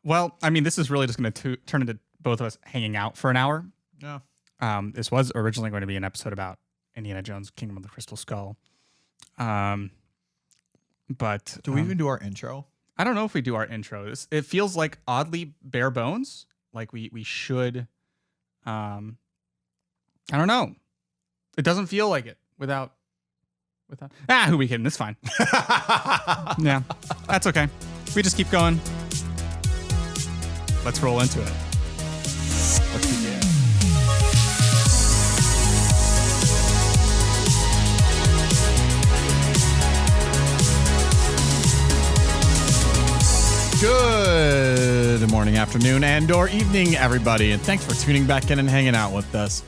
Well, I mean, this is really just going to turn into both of us hanging out for an hour. Yeah. This was originally going to be an episode about Indiana Jones, Kingdom of the Crystal Skull. But do we even do our intro? I don't know if we do our intro. It feels like oddly bare bones. Like we should. I don't know. It doesn't feel like it without. Who we kidding? It's fine. Yeah, that's okay. We just keep going. Let's roll into it. Let's begin. Good morning, afternoon, and or evening, everybody, and thanks for tuning back in and hanging out with us.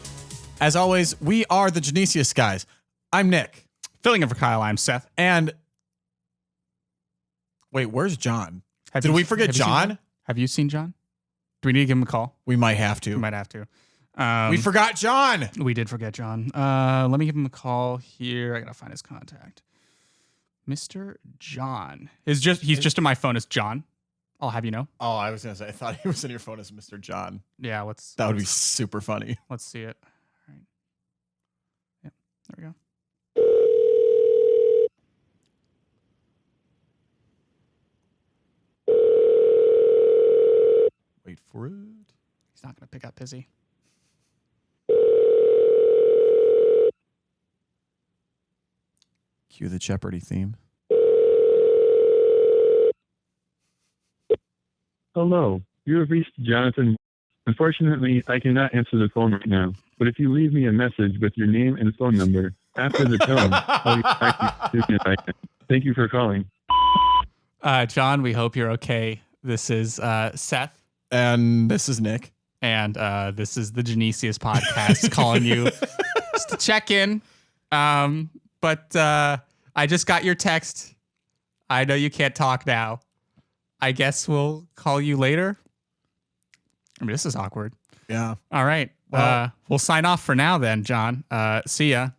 As always, we are the Genesius guys. I'm Nick. Filling in for Kyle, I'm Seth. And wait, where's John? Did we forget John? Have you seen John? Do we need to give him a call? We might have to. We might have to. We forgot John. We did forget John. Let me give him a call here. I gotta find his contact. Mr. John. He's just in my phone as John. I'll have you know. Oh, I was gonna say I thought he was in your phone as Mr. John. Yeah, that would be super funny. Let's see it. All right. Yep. There we go. Wait for it. He's not gonna pick up, is he? Cue the Jeopardy theme. Hello, you have reached Jonathan. Unfortunately, I cannot answer the phone right now, but if you leave me a message with your name and phone number after the tone, I'll get back to you as soon as I can. Thank you for calling. John, we hope you're okay. This is Seth. And this is Nick. And this is the Genesius podcast calling you just to check in. But I just got your text. I know you can't talk now. I guess we'll call you later. I mean, this is awkward. Yeah. All right. Well, we'll sign off for now then, John. See ya.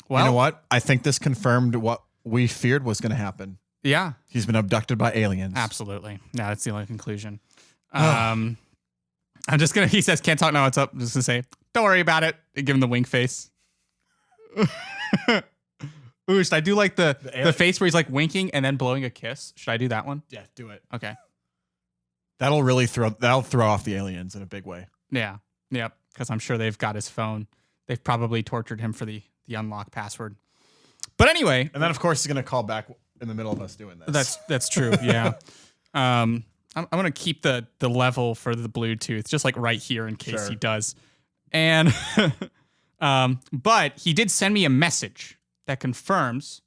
Well, you know what? I think this confirmed what we feared was going to happen. Yeah. He's been abducted by aliens. Absolutely. Yeah, that's the only conclusion. I'm just going to, he says, can't talk now. What's up? I'm just going to say, don't worry about it. And give him the wink face. Ooh, should I do like the face where he's like winking and then blowing a kiss? Should I do that one? Yeah, do it. Okay. That'll throw off the aliens in a big way. Yeah. Yep. Because I'm sure they've got his phone. They've probably tortured him for the unlock password. But anyway. And then of course he's gonna call back in the middle of us doing this. That's true. Yeah. I'm gonna keep the level for the Bluetooth just like right here in case he does. And but he did send me a message that confirms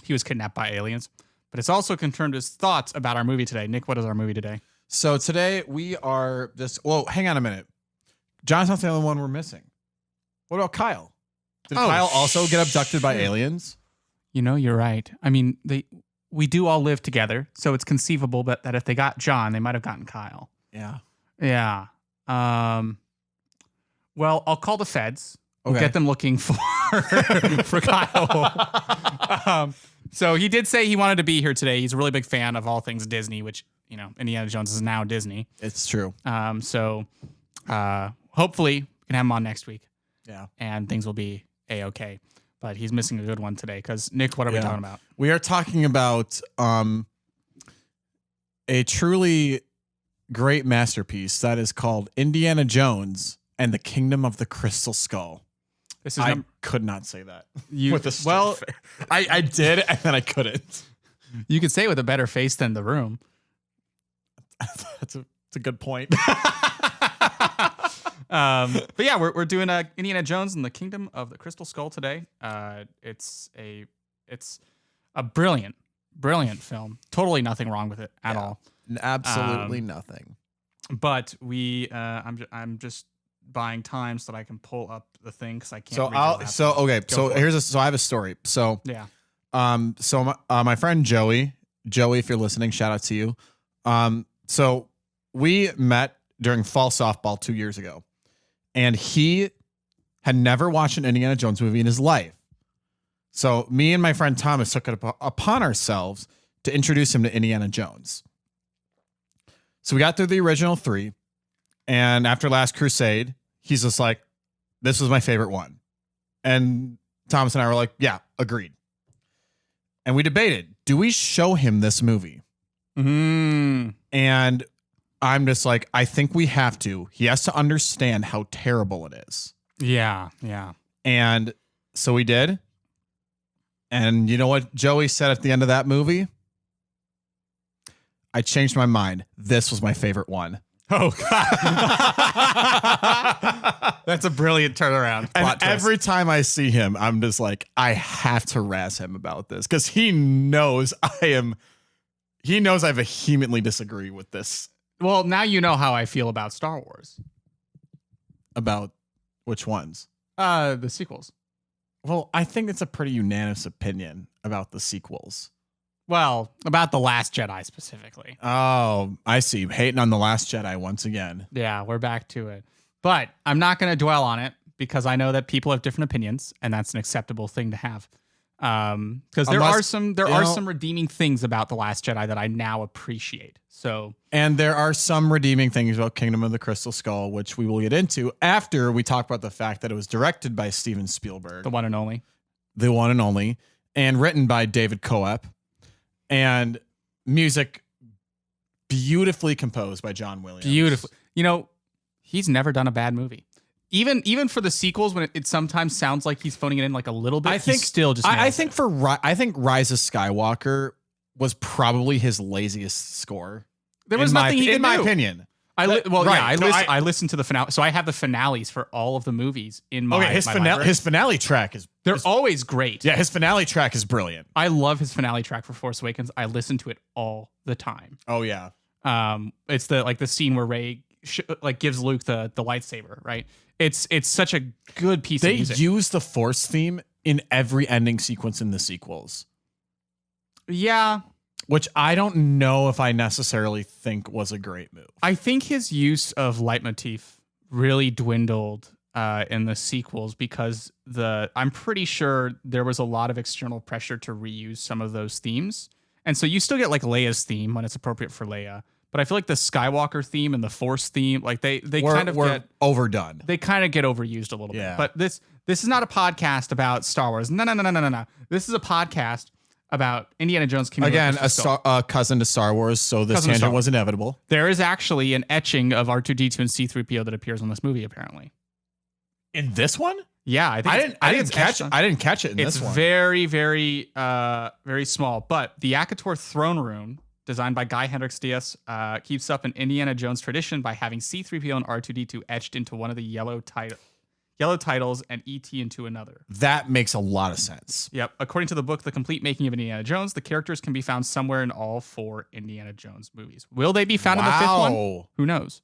he was kidnapped by aliens, but it's also confirmed his thoughts about our movie today. Nick, what is our movie today? So today we are hang on a minute. John's not the only one we're missing. What about Kyle? Did Kyle also get abducted by aliens? You know, you're right. I mean, we do all live together, so it's conceivable that if they got John, they might have gotten Kyle. Yeah. Yeah. Well, I'll call the feds. We'll get them looking for Kyle. So he did say he wanted to be here today. He's a really big fan of all things Disney, which, you know, Indiana Jones is now Disney. It's true. So hopefully we can have him on next week. Yeah. And things will be A-okay. But he's missing a good one today because, Nick, what are we talking about? We are talking about a truly great masterpiece that is called Indiana Jones and the Kingdom of the Crystal Skull. I could not say that with a straight face. I did, and then I couldn't. You could say it with a better face than The Room. That's a good point. But yeah, we're doing Indiana Jones and the Kingdom of the Crystal Skull today. It's a brilliant film. Totally nothing wrong with it at all. Absolutely nothing. But I'm just buying time so that I can pull up the thing because I can't. So I have a story. So yeah. My friend Joey, if you're listening, shout out to you. So we met during fall softball 2 years ago, and he had never watched an Indiana Jones movie in his life. So me and my friend Thomas took it upon ourselves to introduce him to Indiana Jones. So we got through the original 3, and after Last Crusade, he's just like, this was my favorite one. And Thomas and I were like, yeah, agreed. And we debated, do we show him this movie? And I'm just like, I think we have to. He has to understand how terrible it is. Yeah. And so we did. And you know what Joey said at the end of that movie? I changed my mind. This was my favorite one. Oh, God. That's a brilliant turnaround. And every time I see him, I'm just like, I have to razz him about this because he knows I vehemently disagree with this. Well, now you know how I feel about Star Wars. About which ones? The sequels. Well, I think it's a pretty unanimous opinion about the sequels. Well, about The Last Jedi specifically. Oh, I see. Hating on The Last Jedi once again. Yeah, we're back to it. But I'm not going to dwell on it because I know that people have different opinions, and that's an acceptable thing to have. Because there are some redeeming things about The Last Jedi that I now appreciate. So, and there are some redeeming things about Kingdom of the Crystal Skull, which we will get into after we talk about the fact that it was directed by Steven Spielberg, the one and only, and written by David Coep, and music beautifully composed by John Williams. Beautifully, he's never done a bad movie. Even for the sequels, when it sometimes sounds like he's phoning it in like a little bit, I think Rise of Skywalker was probably his laziest score. There was nothing he could do. In my opinion. I listened to the finale, so I have the finales for all of the movies in my. Okay, his finale track is. They're always great. Yeah, his finale track is brilliant. I love his finale track for Force Awakens. I listen to it all the time. Oh yeah. It's the scene where Rey gives Luke the lightsaber, right? It's such a good piece of music. They use the Force theme in every ending sequence in the sequels. Yeah. Which I don't know if I necessarily think was a great move. I think his use of leitmotif really dwindled in the sequels because I'm pretty sure there was a lot of external pressure to reuse some of those themes. And so you still get like Leia's theme when it's appropriate for Leia. But I feel like the Skywalker theme and the Force theme, like they kind of get overdone. They kind of get overused a little bit. But this is not a podcast about Star Wars. No. This is a podcast about Indiana Jones. Again, a cousin to Star Wars, so this tangent was inevitable. There is actually an etching of R2-D2 and C-3PO that appears on this movie, apparently. In this one? Yeah, I didn't catch it in this one. It's very, very, very small. But the Akator throne room, designed by Guy Hendricks Diaz, keeps up an Indiana Jones tradition by having C-3PO and R2-D2 etched into one of the yellow titles and E.T. into another. That makes a lot of sense. Yep. According to the book, The Complete Making of Indiana Jones, the characters can be found somewhere in all 4 Indiana Jones movies. Will they be found in the 5th one? Who knows?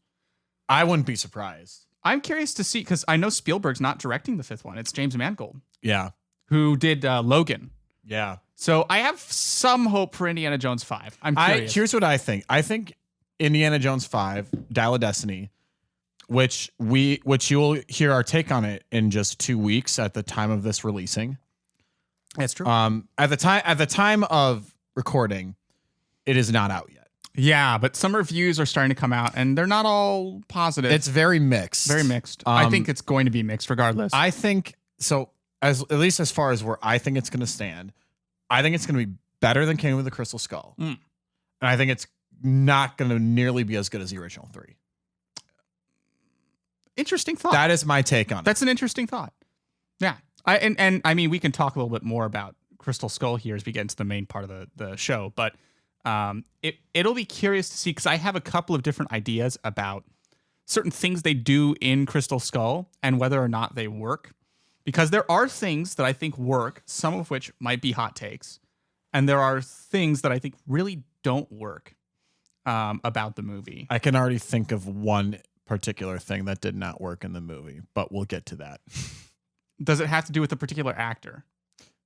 I wouldn't be surprised. I'm curious to see, because I know Spielberg's not directing the 5th one. It's James Mangold. Yeah. Who did Logan. Yeah. So I have some hope for Indiana Jones 5. I'm curious. Here's what I think. I think Indiana Jones 5, Dial of Destiny, which you'll hear our take on it in just 2 weeks at the time of this releasing. That's true. At the time of recording, it is not out yet. Yeah, but some reviews are starting to come out, and they're not all positive. It's very mixed. Very mixed. I think it's going to be mixed regardless. I think so. At least as far as where I think it's going to stand, I think it's going to be better than Kingdom of the Crystal Skull, and I think it's not going to nearly be as good as the original 3. Interesting thought. That is my take on it. That's an interesting thought. Yeah. I mean, we can talk a little bit more about Crystal Skull here as we get into the main part of the show, but it'll be curious to see, because I have a couple of different ideas about certain things they do in Crystal Skull and whether or not they work. Because there are things that I think work, some of which might be hot takes, and there are things that I think really don't work about the movie. I can already think of one particular thing that did not work in the movie, but we'll get to that. Does it have to do with a particular actor?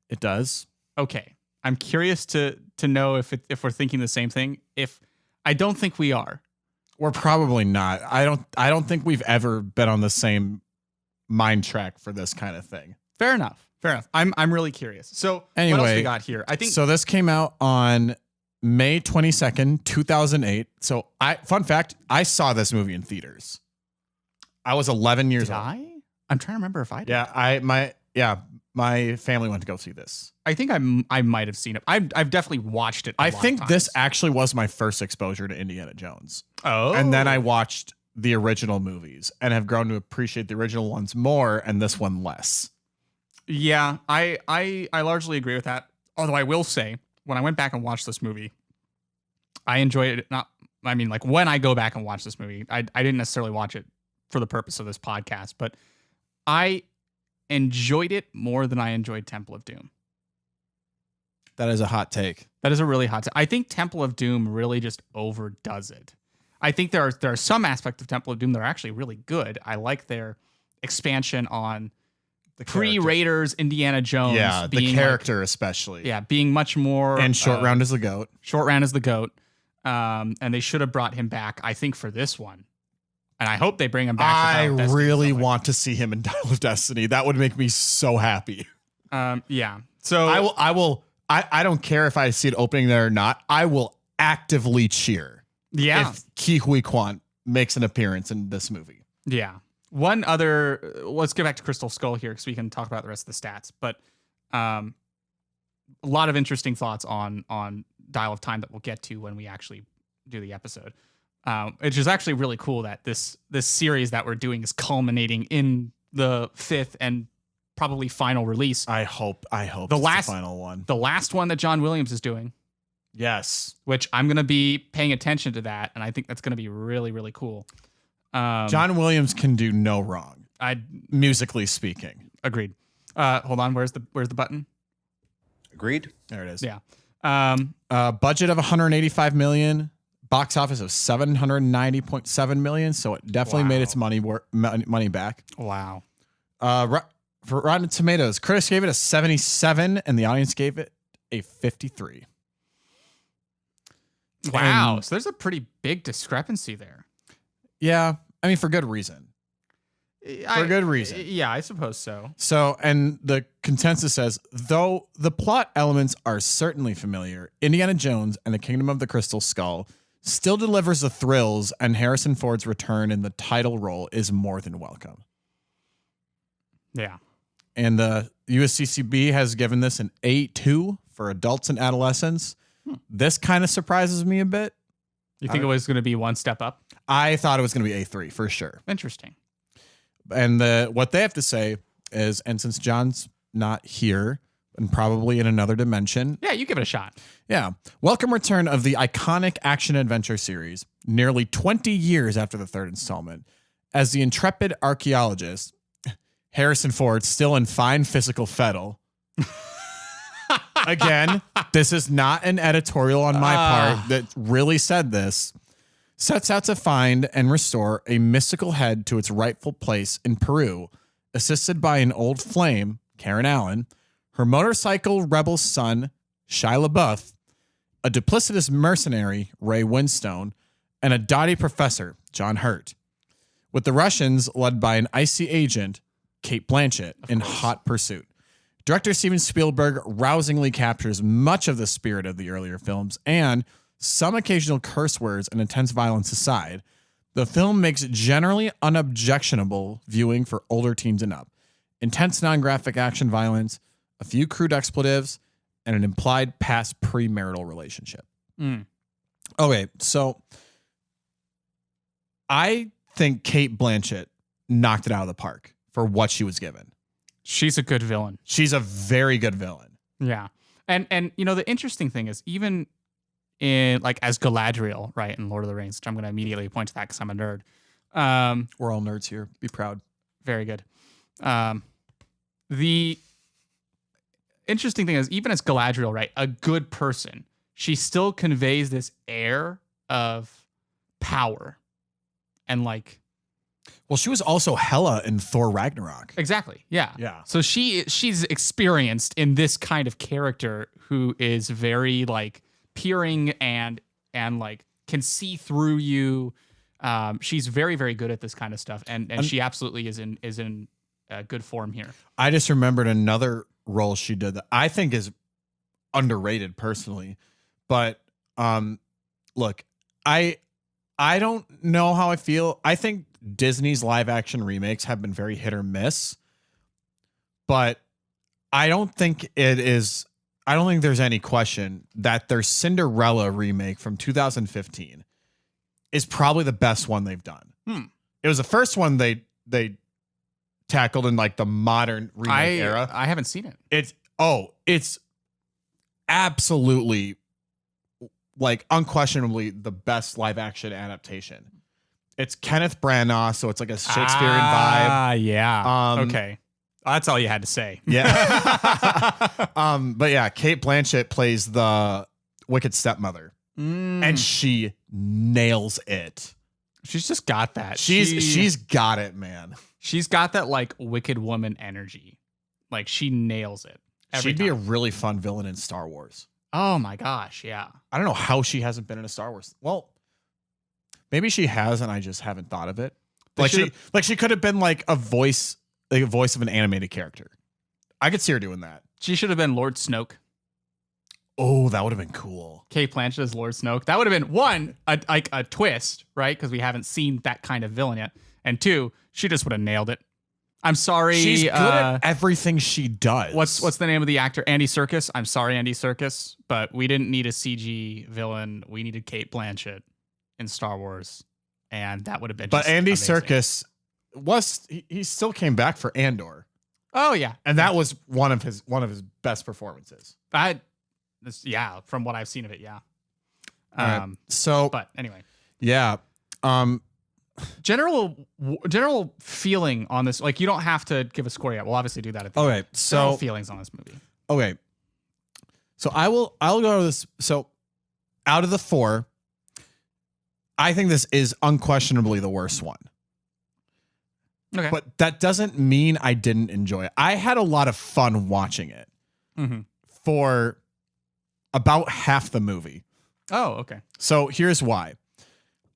It does. Okay. I'm curious to know if we're thinking the same thing. If I don't think we are. We're probably not. I don't think we've ever been on the same mind track for this kind of thing. Fair enough. I'm really curious. So anyway, what else we got here? I think so. This came out on May 22nd, 2008. So fun fact, I saw this movie in theaters. I was 11 years old. I'm trying to remember if I did. My family went to go see this. I think I might have seen it. I've definitely watched it. I think this actually was my first exposure to Indiana Jones. Oh. And then I watched the original movies and have grown to appreciate the original ones more and this one less. Yeah, I largely agree with that. Although I will say, when I went back and watched this movie, I enjoyed it. When I go back and watch this movie, I didn't necessarily watch it for the purpose of this podcast, but I enjoyed it more than I enjoyed Temple of Doom. That is a hot take. That is a really hot take. I think Temple of Doom really just overdoes it. I think there are some aspects of Temple of Doom that are actually really good. I like their expansion on the pre-Raiders Indiana Jones. Yeah, the character especially. Yeah, being much more... And Short Round is the GOAT. Short Round is the GOAT. And they should have brought him back, I think, for this one. And I hope they bring him back. I really want to see him in Dial of Destiny. That would make me so happy. Yeah. So I don't care if I see it opening there or not. I will actively cheer. Yeah. If Ke Huy Quan makes an appearance in this movie. Yeah. One other, let's get back to Crystal Skull here because we can talk about the rest of the stats. But a lot of interesting thoughts on Dial of Time that we'll get to when we actually do the episode. Which is actually really cool that this series that we're doing is culminating in the 5th and probably final release. I hope the final one. The last one that John Williams is doing. Yes. Which I'm going to be paying attention to that, and I think that's going to be really, really cool. John Williams can do no wrong. Musically speaking. Agreed. Hold on, where's the button? Agreed. There it is. Yeah. Budget of $185 million. Box office of $790.7 million, so it definitely made its money back. Wow. For Rotten Tomatoes, critics gave it a 77, and the audience gave it a 53. Wow. So there's a pretty big discrepancy there. Yeah. I mean, for good reason. For good reason. Yeah, I suppose so. So, and the consensus says, though the plot elements are certainly familiar, Indiana Jones and the Kingdom of the Crystal Skull still delivers the thrills, and Harrison Ford's return in the title role is more than welcome. Yeah. And the USCCB has given this an A2 for adults and adolescents. This kind of surprises me a bit. You think it was going to be one step up? I thought it was going to be A3 for sure. Interesting. And what they have to say is, and since John's not here and probably in another dimension. Yeah, you give it a shot. Yeah. Welcome return of the iconic action-adventure series, nearly 20 years after the third installment. As the intrepid archaeologist, Harrison Ford, still in fine physical fettle. Again, this is not an editorial on my part that really said this. Sets out to find and restore a mystical head to its rightful place in Peru, assisted by an old flame, Karen Allen, her motorcycle rebel son, Shia LaBeouf, a duplicitous mercenary, Ray Winstone, and a dotty professor, John Hurt, with the Russians led by an icy agent, Kate Blanchett, in hot pursuit. Director Steven Spielberg rousingly captures much of the spirit of the earlier films, and some occasional curse words and intense violence aside, the film makes generally unobjectionable viewing for older teens and up. Intense non-graphic action violence, a few crude expletives, and an implied past premarital relationship. Okay, so I think Kate Blanchett knocked it out of the park for what she was given. She's a good villain. She's a very good villain. Yeah. And you know, the interesting thing is, even in like as Galadriel, right, in Lord of the Rings, which I'm going to immediately point to that because I'm a nerd. We're all nerds here. Be proud. Very good. The interesting thing is, even as Galadriel, right, a good person, she still conveys this air of power and like. Well, she was also Hela in Thor Ragnarok. Exactly. Yeah. Yeah. So she's experienced in this kind of character who is very like peering and like can see through you. She's very, very good at this kind of stuff, and she absolutely is in good form here. I just remembered another role she did that I think is underrated personally, but Look, I don't know how I feel. I think Disney's live action remakes have been very hit or miss, but I don't think there's any question that their Cinderella remake from 2015 is probably the best one they've done. It was the first one they tackled in like the modern remake era. I haven't seen it. It's absolutely, like, unquestionably the best live action adaptation. It's Kenneth Branagh, so it's like a Shakespearean vibe. Yeah. Okay. That's all you had to say. Yeah. But yeah, Cate Blanchett plays the wicked stepmother, and she nails it. She's just got that. She's got it, man. She's got that like wicked woman energy. Like she nails it. She'd be a really fun villain in Star Wars. Oh my gosh, yeah. I don't know how she hasn't been in a Star Wars. Well, maybe she has, and I just haven't thought of it. She could have been like a voice of an animated character. I could see her doing that. She should have been Lord Snoke. Oh, that would have been cool. Cate Blanchett as Lord Snoke. That would have been a twist, right? Because we haven't seen that kind of villain yet. And two, she just would have nailed it. I'm sorry. She's good at everything she does. What's the name of the actor? Andy Serkis. I'm sorry, Andy Serkis, but we didn't need a CG villain. We needed Cate Blanchett in Star Wars, and that would have been. But Andy Serkis he still came back for Andor. Oh yeah, and that was one of his best performances. From what I've seen of it, yeah. But anyway, yeah. General feeling on this, like you don't have to give a score yet. We'll obviously do that at the end. General feelings on this movie. Okay. So I'll go to this. So out of the 4, I think this is unquestionably the worst one. Okay. But that doesn't mean I didn't enjoy it. I had a lot of fun watching it for about half the movie. Oh, okay. So here's why.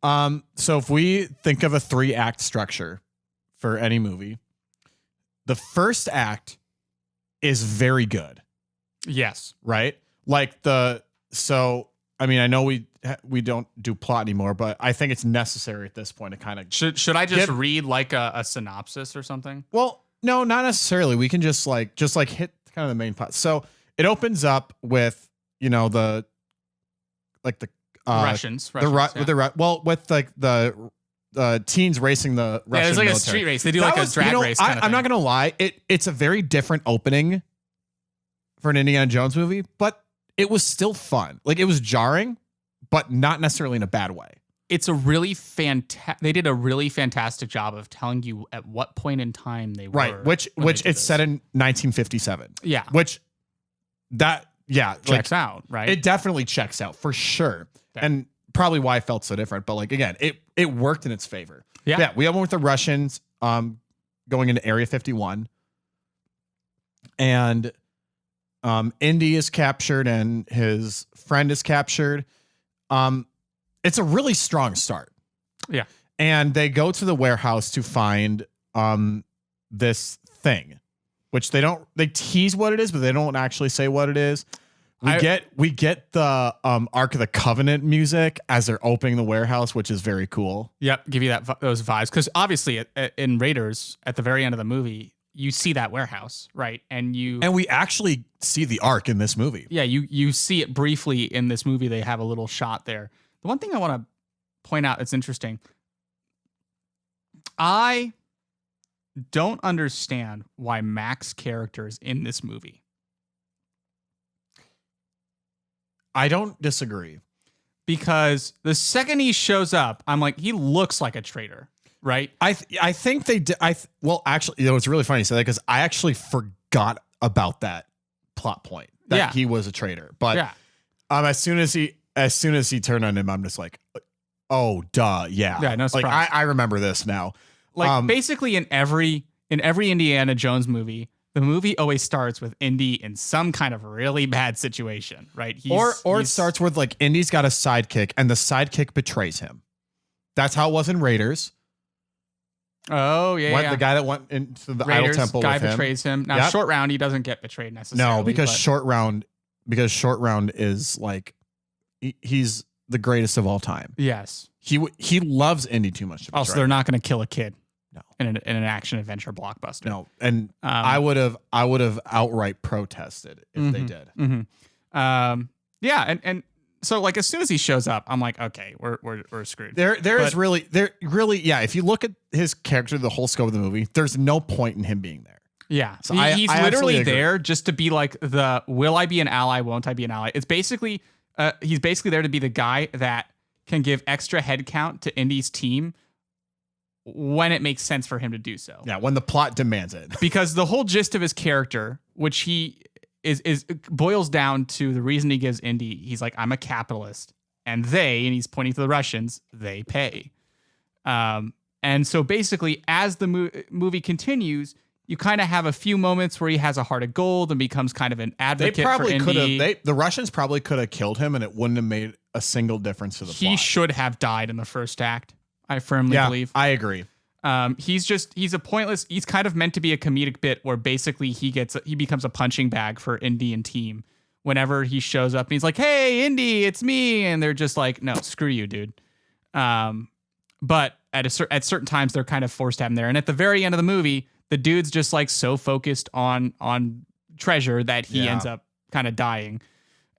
So if we think of a 3-act structure for any movie, the first act is very good. Yes. Right? Like I know we don't do plot anymore, but I think it's necessary at this point to kind of should I just read like a synopsis or something? Well, no, not necessarily. We can just hit kind of the main plot. So it opens up with, the Russians, with the teens racing the Russian it's like military. A street race. They do a drag race. I'm not gonna lie, it's a very different opening for an Indiana Jones movie, but it was still fun. Like, it was jarring, but not necessarily in a bad way. It's a really they did a really fantastic job of telling you at what point in time they were. Right, which it's set in 1957. Yeah, checks out, right? It definitely checks out for sure. Okay. And probably why I felt so different. But like, again, it worked in its favor. Yeah. We have one with the Russians going into Area 51. And Indy is captured and his friend is captured. It's a really strong start. Yeah. And they go to the warehouse to find this thing, which they tease what it is, but they don't actually say what it is. We get the Ark of the Covenant music as they're opening the warehouse, which is very cool. Yep, give you those vibes, because obviously in Raiders at the very end of the movie, you see that warehouse, right? And we actually see the Ark in this movie. Yeah, you see it briefly in this movie. They have a little shot there. The one thing I want to point out that's interesting, I don't understand why Mac's character is in this movie. I don't disagree. Because the second he shows up, I'm like, he looks like a traitor, right? I think they did. Actually, it's really funny you say that, because I actually forgot about that plot point that he was a traitor. But as soon as he turned on him, I'm just like, oh, duh, yeah. Yeah, no surprise. Like I remember this now. Like basically in every Indiana Jones movie, the movie always starts with Indy in some kind of really bad situation, right? It starts with like Indy's got a sidekick and the sidekick betrays him. That's how it was in Raiders. Oh yeah, the guy that went into the Raiders, idol temple guy with him betrays him. Now Short Round, he doesn't get betrayed necessarily. No, because Short Round is like he's the greatest of all time. Yes. He loves Indy too much. Also, they're not going to kill a kid. No. In an action adventure blockbuster. No. And I would have outright protested if they did. Mm-hmm. Yeah. And so like as soon as he shows up, I'm like, okay, we're screwed. There really, yeah. If you look at his character, the whole scope of the movie, there's no point in him being there. Yeah. So he's literally there just to be like will I be an ally? Won't I be an ally? It's basically, he's basically there to be the guy that can give extra headcount to Indy's team when it makes sense for him to do so. Yeah, when the plot demands it. Because the whole gist of his character, which he is boils down to the reason he gives Indy, he's like, I'm a capitalist, and he's pointing to the Russians, they pay. And so basically, as the movie continues, you kind of have a few moments where he has a heart of gold and becomes kind of an advocate for Indy. The Russians probably could have killed him, and it wouldn't have made a single difference to the plot. He should have died in the first act. I firmly believe. I agree. He's a pointless. He's kind of meant to be a comedic bit where basically he becomes a punching bag for Indy and team whenever he shows up and he's like, "Hey, Indy, it's me," and they're just like, "No, screw you, dude." But at certain times they're kind of forced to have him there, and at the very end of the movie, the dude's just like so focused on treasure that he ends up kind of dying.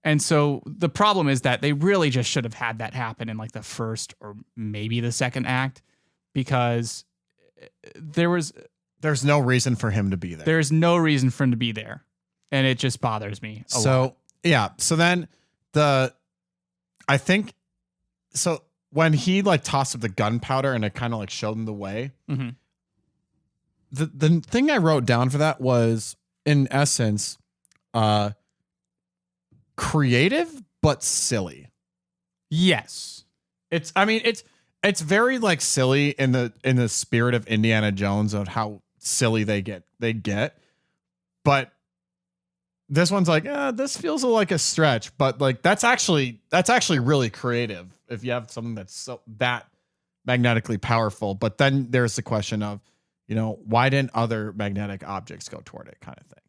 And so the problem is that they really just should have had that happen in like the first or maybe the second act, because there's no reason for him to be there. There's no reason for him to be there. And it just bothers me a lot. Yeah. So then when he like tossed up the gunpowder and it kind of like showed him the way, the thing I wrote down for that was, in essence, creative but silly. Yes. It's it's very like silly in the spirit of Indiana Jones, of how silly they get. But this one's like, this feels like a stretch, but like that's actually really creative if you have something that's that magnetically powerful. But then there's the question of, why didn't other magnetic objects go toward it, kind of thing.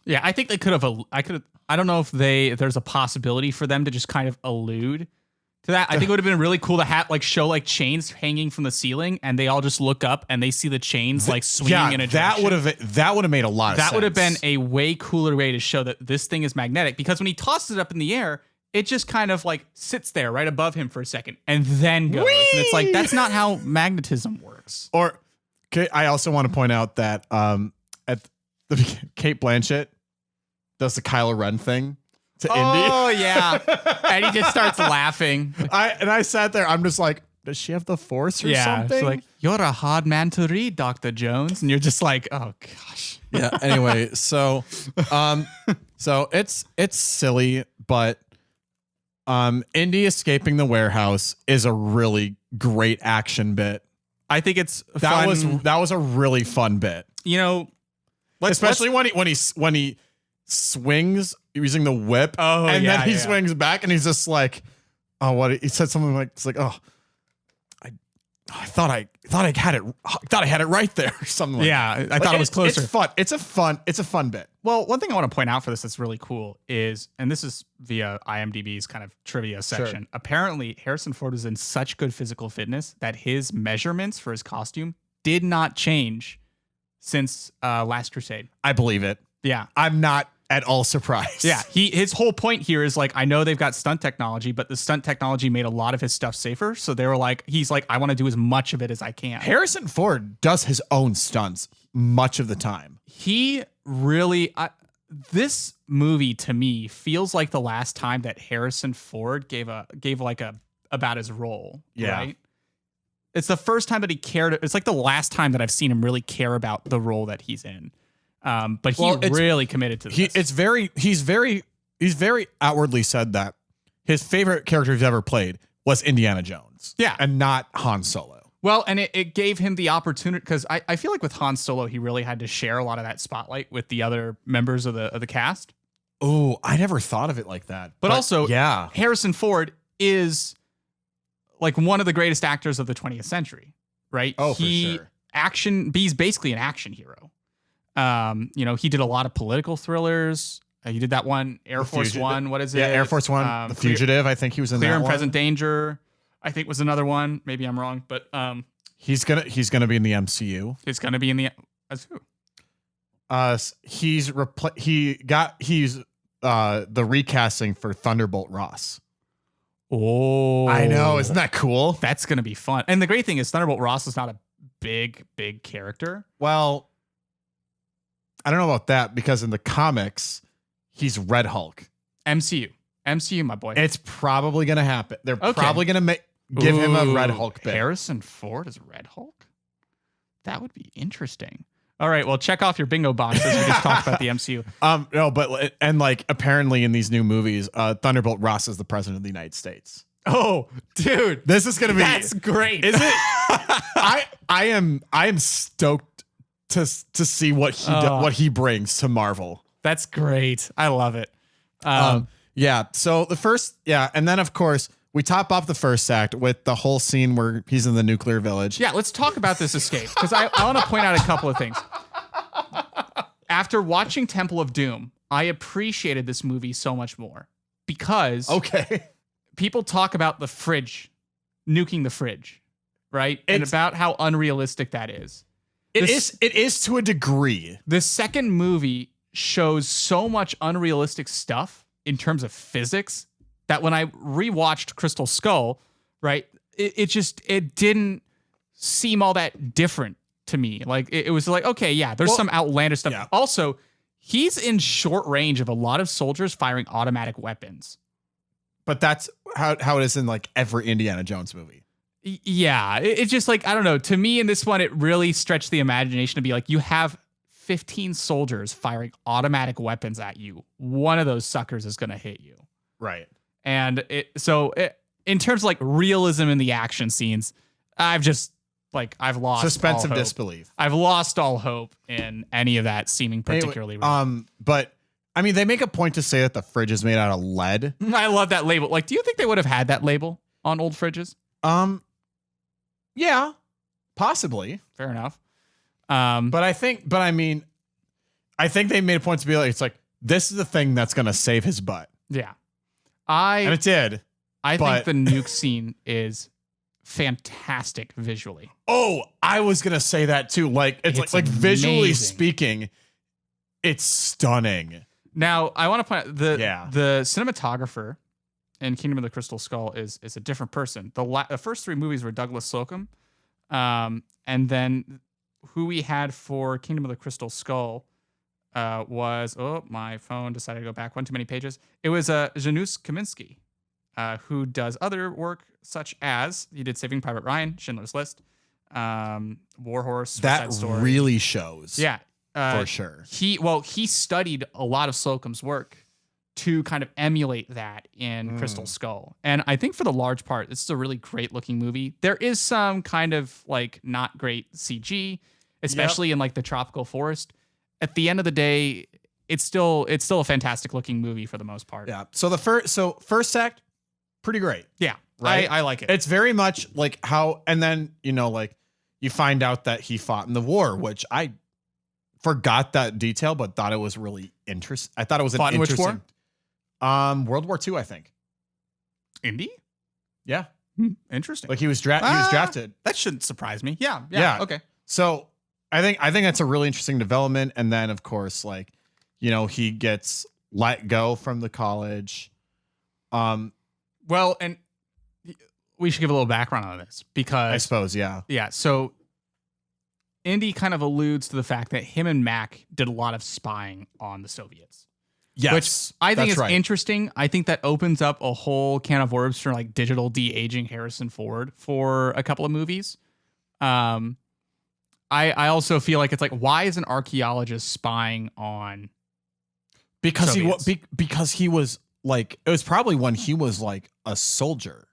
Yeah, I think they could have. I don't know if there's a possibility for them to just kind of allude to that. I think it would have been really cool to have show like chains hanging from the ceiling, and they all just look up and they see the chains like swinging in a direction. That would have made a lot of sense. That would have been a way cooler way to show that this thing is magnetic, because when he tosses it up in the air, it just kind of like sits there right above him for a second and then goes. Whee! And it's like, that's not how magnetism works. Or I also want to point out that at the Kate Blanchett does the Kylo Ren thing to Indy. Oh yeah, and he just starts laughing. I sat there. I'm just like, does she have the Force or something? She's like, you're a hard man to read, Dr. Jones, and you're just like, oh gosh. Yeah. Anyway, so it's silly, but Indy escaping the warehouse is a really great action bit. I think it's fun. That was a really fun bit. Especially when he swings using the whip, and then he swings back, and he's just like, oh, what he said something like, it's like, oh, I thought I had it right there, or something like that. I thought it was closer. It's fun. It's a fun bit. Well, one thing I want to point out for this that's really cool is, and this is via IMDb's kind of trivia section. Sure. Apparently, Harrison Ford was in such good physical fitness that his measurements for his costume did not change since Last Crusade. I believe it. Yeah. I'm not at all surprised. Yeah. His whole point here is like, I know they've got stunt technology, but the stunt technology made a lot of his stuff safer. So they were like, he's like, I want to do as much of it as I can. Harrison Ford does his own stunts much of the time. He really, this movie to me feels like the last time that Harrison Ford gave about his role. Yeah. Right? It's the first time that he cared. It's like the last time that I've seen him really care about the role that he's in. But he really committed to this. He's very outwardly said that his favorite character he's ever played was Indiana Jones. Yeah. And not Han Solo. Well, and it gave him the opportunity, because I feel like with Han Solo, he really had to share a lot of that spotlight with the other members of the cast. Oh, I never thought of it like that. But also, yeah, Harrison Ford is like one of the greatest actors of the 20th century, right? Oh, for sure. He's basically an action hero. He did a lot of political thrillers. He did that one, Air Force One. What is it? Yeah, Air Force One. The Fugitive. I think he was in Clear that and one. Present Danger. I think was another one. Maybe I'm wrong, but he's gonna be in the MCU. He's gonna be in the as who? He's the recasting for Thunderbolt Ross. Oh, I know. Isn't that cool? That's gonna be fun. And the great thing is Thunderbolt Ross is not a big character. Well, I don't know about that because in the comics, he's Red Hulk. MCU, my boy. It's probably gonna happen. They're probably gonna give him a Red Hulk bit. Harrison Ford as Red Hulk? That would be interesting. All right, well, check off your bingo boxes. We just talked about the MCU. No, but like apparently in these new movies, Thunderbolt Ross is the president of the United States. Oh, dude, this is gonna be that's great. Is it? I am stoked to see what he brings to Marvel. That's great. I love it. Yeah. So and then of course we top off the first act with the whole scene where he's in the nuclear village. Yeah, let's talk about this escape because I want to point out a couple of things. After watching Temple of Doom, I appreciated this movie so much more because people talk about the fridge, nuking the fridge, right? And about how unrealistic that is. It is to a degree. The second movie shows so much unrealistic stuff in terms of physics that when I rewatched Crystal Skull, right, it didn't seem all that different to me. Like it was like, okay, yeah, there's some outlandish stuff. Yeah. Also, he's in short range of a lot of soldiers firing automatic weapons. But that's how it is in like every Indiana Jones movie. Yeah, it's just like, I don't know. To me in this one, it really stretched the imagination to be like, you have 15 soldiers firing automatic weapons at you. One of those suckers is going to hit you. Right. And in terms of like realism in the action scenes, I've lost suspense of hope. Disbelief. I've lost all hope in any of that seeming particularly real. But I mean, they make a point to say that the fridge is made out of lead. I love that label. Like, do you think they would have had that label on old fridges? Yeah, possibly. Fair enough. But I think they made a point to be like, it's like, this is the thing that's going to save his butt. Yeah. And it did. I think the nuke scene is fantastic visually. Oh, I was going to say that too. Like, it's like visually speaking, it's stunning. Now, I want to point out the cinematographer in Kingdom of the Crystal Skull is a different person. The first three movies were Douglas Slocum. And then who we had for Kingdom of the Crystal Skull was, my phone decided to go back one too many pages. It was Janusz Kaminski, who does other work such as he did Saving Private Ryan, Schindler's List, War Horse, that Story. Really shows. Yeah. For sure. He studied a lot of Slocum's work to kind of emulate that in Crystal Skull. And I think for the large part, this is a really great looking movie. There is some kind of like not great CG, especially in like the tropical forest. At the end of the day, it's still a fantastic looking movie for the most part. Yeah. So first act, pretty great. Yeah. Right? I like it. It's very much like how, and then, like you find out that he fought in the war, which I forgot that detail, but thought it was really interesting. I thought it was an interesting. Which war? World War II, I think. Indy? Yeah. Interesting. Like he was drafted. That shouldn't surprise me. Yeah. Okay. So I think that's a really interesting development. And then of course, like, he gets let go from the college. Well, and we should give a little background on this because I suppose, yeah. Yeah. So Indy kind of alludes to the fact that him and Mac did a lot of spying on the Soviets. Yes, which I think is interesting. I think that opens up a whole can of worms for like digital de-aging Harrison Ford for a couple of movies. I also feel like it's like, why is an archaeologist spying on? Because he was like, it was probably when he was like a soldier.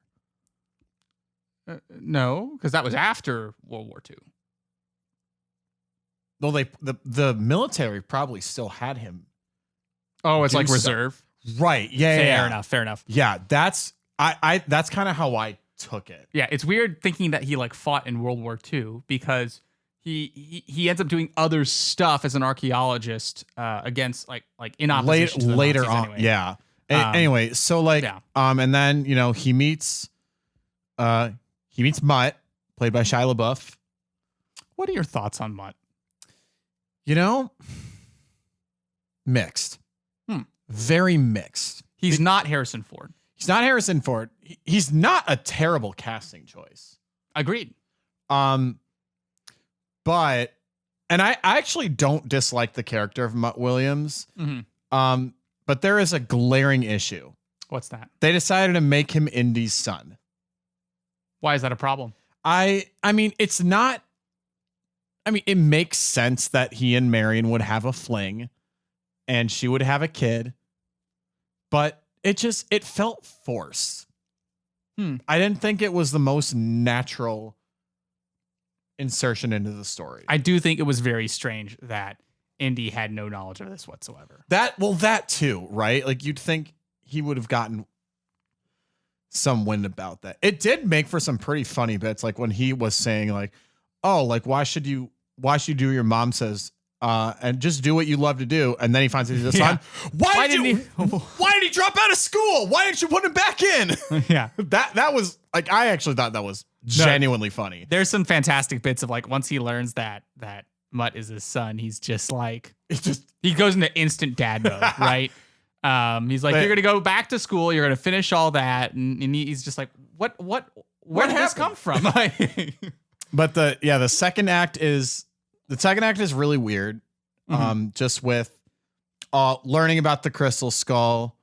No, because that was after World War II. Though the military probably still had him. Oh, it's like reserve. Right. Yeah. Fair enough. Yeah, that's kind of how I took it. Yeah, it's weird thinking that he like fought in World War II because he ends up doing other stuff as an archeologist against like in opposition to the later Nazis on. anyway. Yeah. Anyway, so like and then he meets Mutt, played by Shia LaBeouf. What are your thoughts on Mutt? Mixed. Very mixed. He's not Harrison Ford. He's not Harrison Ford. He's not a terrible casting choice. Agreed. But I actually don't dislike the character of Mutt Williams. Mm-hmm. But there is a glaring issue. What's that? They decided to make him Indy's son. Why is that a problem? I mean, it's not. I mean, it makes sense that he and Marion would have a fling and she would have a kid, but it felt forced. I didn't think it was the most natural insertion into the story. I do think it was very strange that Indy had no knowledge of this whatsoever. That too, right? Like you'd think he would have gotten some wind about that. It did make for some pretty funny bits, like when he was saying like, oh, like why should you do what your mom says and just do what you love to do, and then he finds out he's a son. Why did he drop out of school? Why didn't you put him back in? Yeah. That was like, I actually thought that was genuinely funny. There's some fantastic bits of like once he learns that Mutt is his son, he's just like he goes into instant dad mode, right? He's like, you're gonna go back to school, you're gonna finish all that, and he's just like, where did this come from? But the second act is really weird. Just with learning about the crystal skull.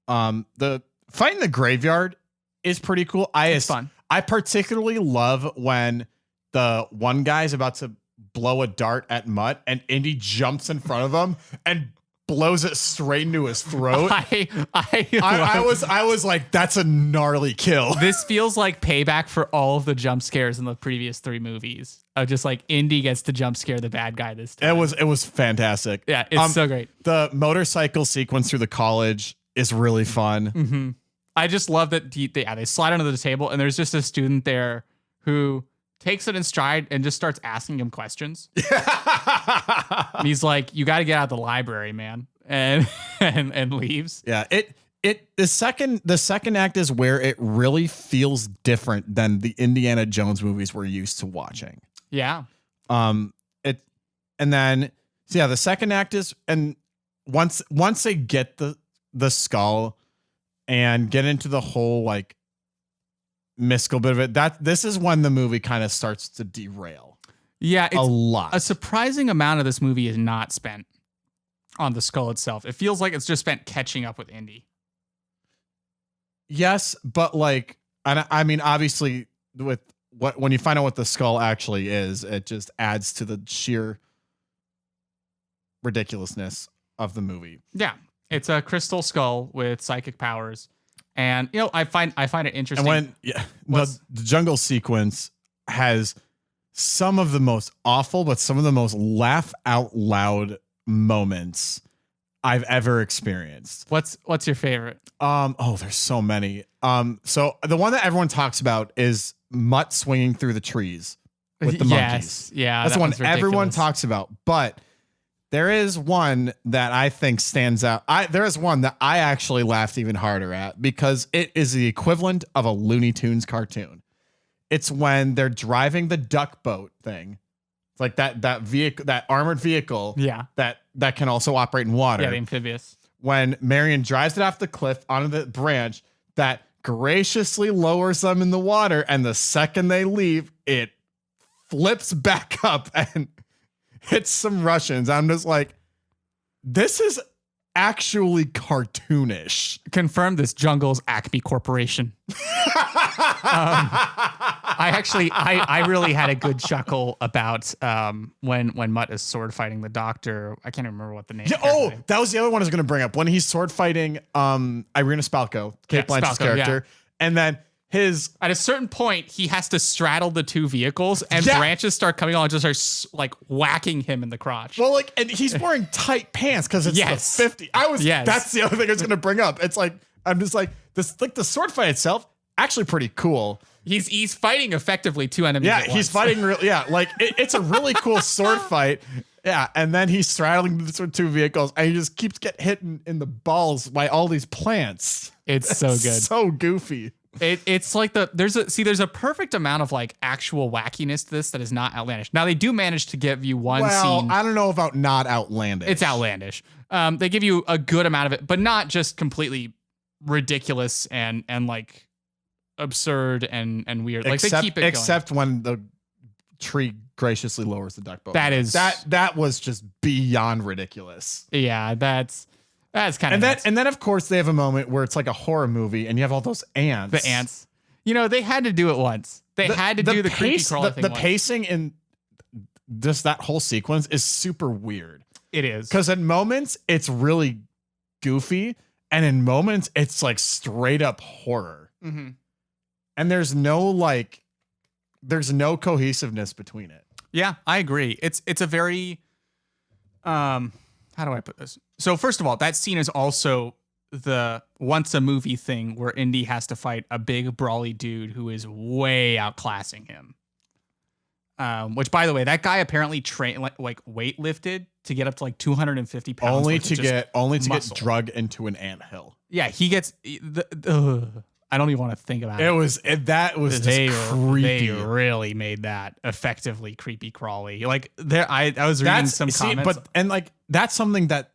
The fight in the graveyard is pretty cool. It's fun. I particularly love when the one guy's about to blow a dart at Mutt and Indy jumps in front of him and blows it straight into his throat. I was like, that's a gnarly kill. This feels like payback for all of the jump scares in the previous 3 movies. Of just like Indy gets to jump scare the bad guy this time. It was fantastic. Yeah, it's so great. The motorcycle sequence through the college is really fun. Mm-hmm. I just love that they slide under the table and there's just a student there who takes it in stride and just starts asking him questions. And he's like, you got to get out of the library, man. And leaves. Yeah. The second act is where it really feels different than the Indiana Jones movies we're used to watching. Yeah. The second act is, and once they get the skull and get into the whole like mystical bit of it, this is when the movie kind of starts to derail. Yeah, it's a lot. A surprising amount of this movie is not spent on the skull itself. It feels like it's just spent catching up with Indy. Yes, but like, I mean, obviously, when you find out what the skull actually is, it just adds to the sheer ridiculousness of the movie. Yeah, it's a crystal skull with psychic powers. And I find it interesting. And the jungle sequence has some of the most awful, but some of the most laugh out loud moments I've ever experienced. What's your favorite? There's so many. So the one that everyone talks about is Mutt swinging through the trees with the monkeys. Yeah, that's the one everyone talks about. But there is one that I think stands out. There is one that I actually laughed even harder at because it is the equivalent of a Looney Tunes cartoon. It's when they're driving the duck boat thing. It's like that vehicle, that armored vehicle. Yeah. That can also operate in water. Yeah, the amphibious. When Marion drives it off the cliff onto the branch, that graciously lowers them in the water, and the second they leave, it flips back up and hits some Russians. I'm just like, this is actually cartoonish. Confirm this jungle's Acme Corporation. I really had a good chuckle about when Mutt is sword fighting the doctor. I can't remember what the name. Yeah, that was the other one I was going to bring up. When he's sword fighting Irina Spalko, Kate Blanchett's character, and then at a certain point he has to straddle the 2 vehicles, and branches start coming on and just start like whacking him in the crotch. Well, and he's wearing tight pants because it's the 50. That's the other thing I was going to bring up. It's like I'm just like this, like the sword fight itself, actually pretty cool. He's fighting effectively two enemies. Yeah, at once. he's fighting. Like it's a really cool sword fight. Yeah, and then he's straddling the two vehicles, and he just keeps getting hit in the balls by all these plants. It's so good, so goofy. It's like there's a perfect amount of like actual wackiness to this that is not outlandish. Now they do manage to give you one scene. I don't know about not outlandish. It's outlandish. They give you a good amount of it, but not just completely ridiculous and like absurd and weird. Like they keep it except when the tree graciously lowers the duck boat. That was just beyond ridiculous. Yeah, that's kind of and then of course they have a moment where it's like a horror movie and you have all those ants. The ants. You know, they had to do it once. They had to do the creepy crawler thing. The pacing in just that whole sequence is super weird. It is. Because in moments it's really goofy, and in moments it's like straight up horror. Mm-hmm. And there's no cohesiveness between it. Yeah, I agree. It's a very how do I put this? So first of all, that scene is also the once a movie thing where Indy has to fight a big brawly dude who is way outclassing him. Which, by the way, that guy apparently like weightlifted to get up to like 250 pounds. Only to get drugged into an anthill. Yeah, he gets I don't even want to think about it. That was just creepy. They really made that effectively creepy crawly. Like I was reading some comments, but that's something that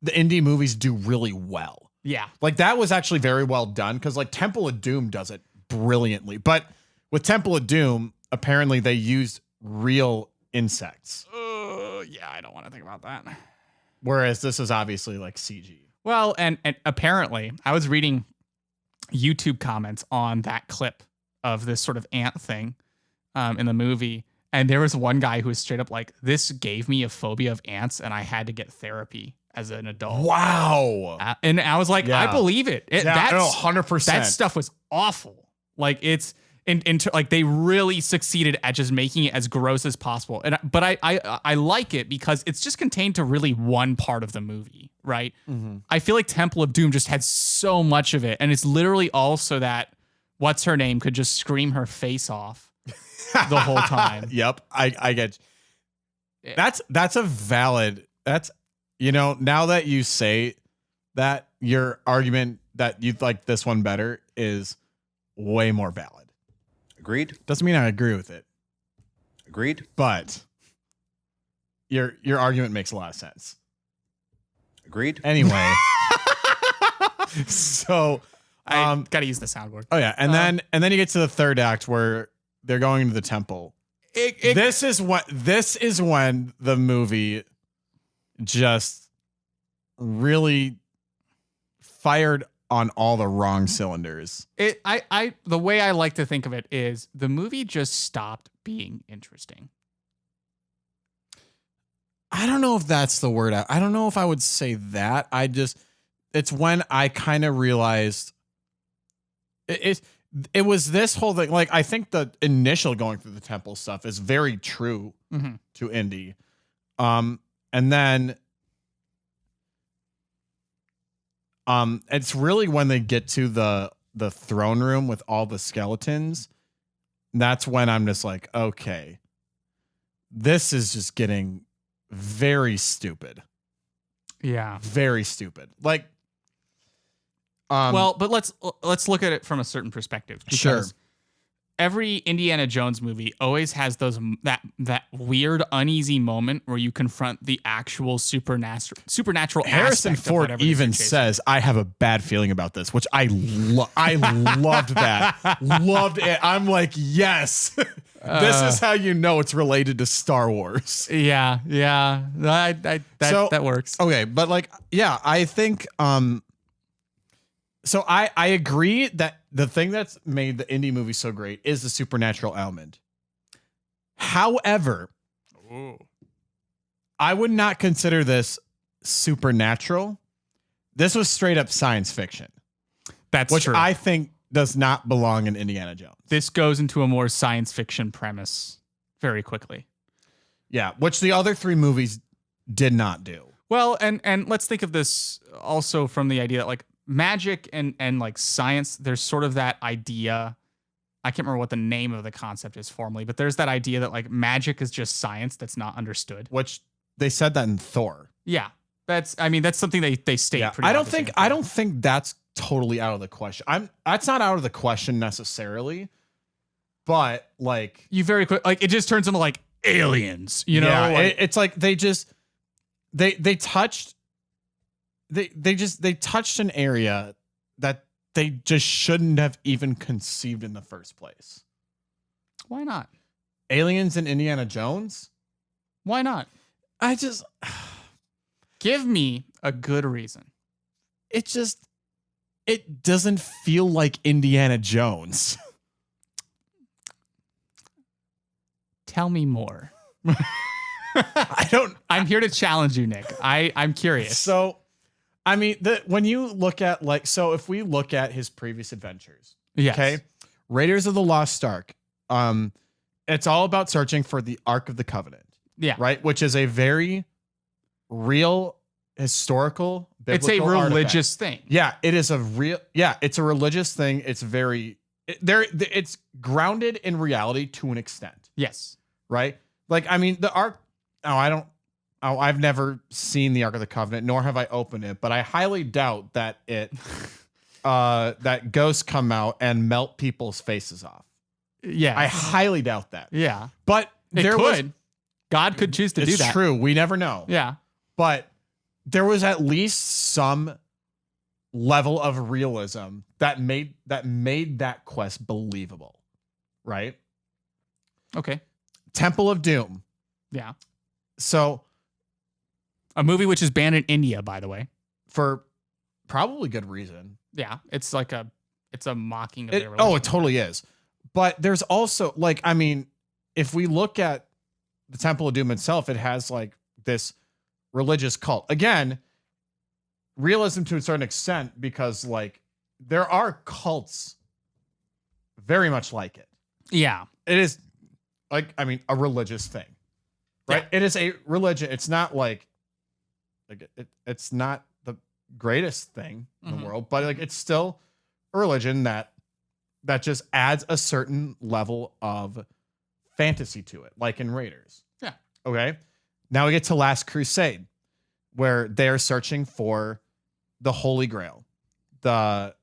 the indie movies do really well. Yeah, like that was actually very well done because like Temple of Doom does it brilliantly. But with Temple of Doom, apparently they used real insects. Yeah, I don't want to think about that. Whereas this is obviously like CG. Well, and apparently I was reading YouTube comments on that clip of this sort of ant thing in the movie, and there was one guy who was straight up like, this gave me a phobia of ants and I had to get therapy as an adult. Wow. And I was like, I believe it. That's 100%. That stuff was awful. Like it's like they really succeeded at just making it as gross as possible. But I like it because it's just contained to really one part of the movie, right? Mm-hmm. I feel like Temple of Doom just had so much of it, and it's literally all so that what's her name could just scream her face off the whole time. Yep, I get. That's a valid. Now that you say that, your argument that you like this one better is way more valid. Agreed. Doesn't mean I agree with it. Agreed. But your argument makes a lot of sense. Agreed. Anyway. So I gotta use the soundboard. Oh yeah. And then you get to the third act where they're going into the temple. This is when the movie just really fired on all the wrong cylinders. The way I like to think of it is the movie just stopped being interesting. I don't know if that's the word. I don't know if I would say that. It's when I kind of realized it was this whole thing. Like, I think the initial going through the temple stuff is very true to Indy. And then it's really when they get to the throne room with all the skeletons. That's when I'm just like, okay, this is just getting very stupid. Yeah. Very stupid. Like, well, but let's look at it from a certain perspective. Sure. Every Indiana Jones movie always has that weird, uneasy moment where you confront the actual supernatural. Harrison Ford even says, "I have a bad feeling about this," which I loved that. Loved it. I'm like, yes, this is how you know it's related to Star Wars. Yeah. That works. Okay, but like, yeah, I think. So I agree that the thing that's made the indie movie so great is the supernatural element. However, I would not consider this supernatural. This was straight up science fiction. Which true. I think does not belong in Indiana Jones. This goes into a more science fiction premise very quickly. Yeah, which the other three movies did not do. Well, and let's think of this also from the idea that like magic and like science, there's sort of that idea I can't remember what the name of the concept is formally, but there's that idea that like magic is just science that's not understood. Which they said that in Thor. Yeah. That's something they state. Yeah. Pretty I don't think that's totally out of the question. That's not out of the question necessarily, but like you very quick, like it just turns into like aliens, you know? Yeah, like, it's like they touched an area that they just shouldn't have even conceived in the first place. Why not? Aliens in Indiana Jones? Why not? Give me a good reason. It doesn't feel like Indiana Jones. Tell me more. I'm here to challenge you, Nick. I'm curious. So, I mean, when you look at if we look at his previous adventures, yes. Okay, Raiders of the Lost Ark, it's all about searching for the Ark of the Covenant. Yeah. Right? Which is a very real historical biblical it's a religious artifact. thing. Yeah, it is it's a religious thing. It's it's grounded in reality to an extent. Yes. Right? Like, I mean, the Ark, I've never seen the Ark of the Covenant, nor have I opened it, but I highly doubt that that ghosts come out and melt people's faces off. Yeah. I highly doubt that. Yeah. But God could choose to do that. It's true. We never know. Yeah. But there was at least some level of realism that made that quest believable. Right? Okay. Temple of Doom. Yeah. So, a movie which is banned in India, by the way, for probably good reason. Yeah, it's a mocking of their religion. Oh, it totally is. But there's also if we look at the Temple of Doom itself, it has like this religious cult. Again, realism to a certain extent, because like there are cults very much like it. Yeah. It is a religious thing. Right? Yeah. It is a religion. It's not it's not the greatest thing in the world, but like it's still a religion that just adds a certain level of fantasy to it, like in Raiders. Yeah. Okay. Now we get to Last Crusade, where they're searching for the Holy Grail, with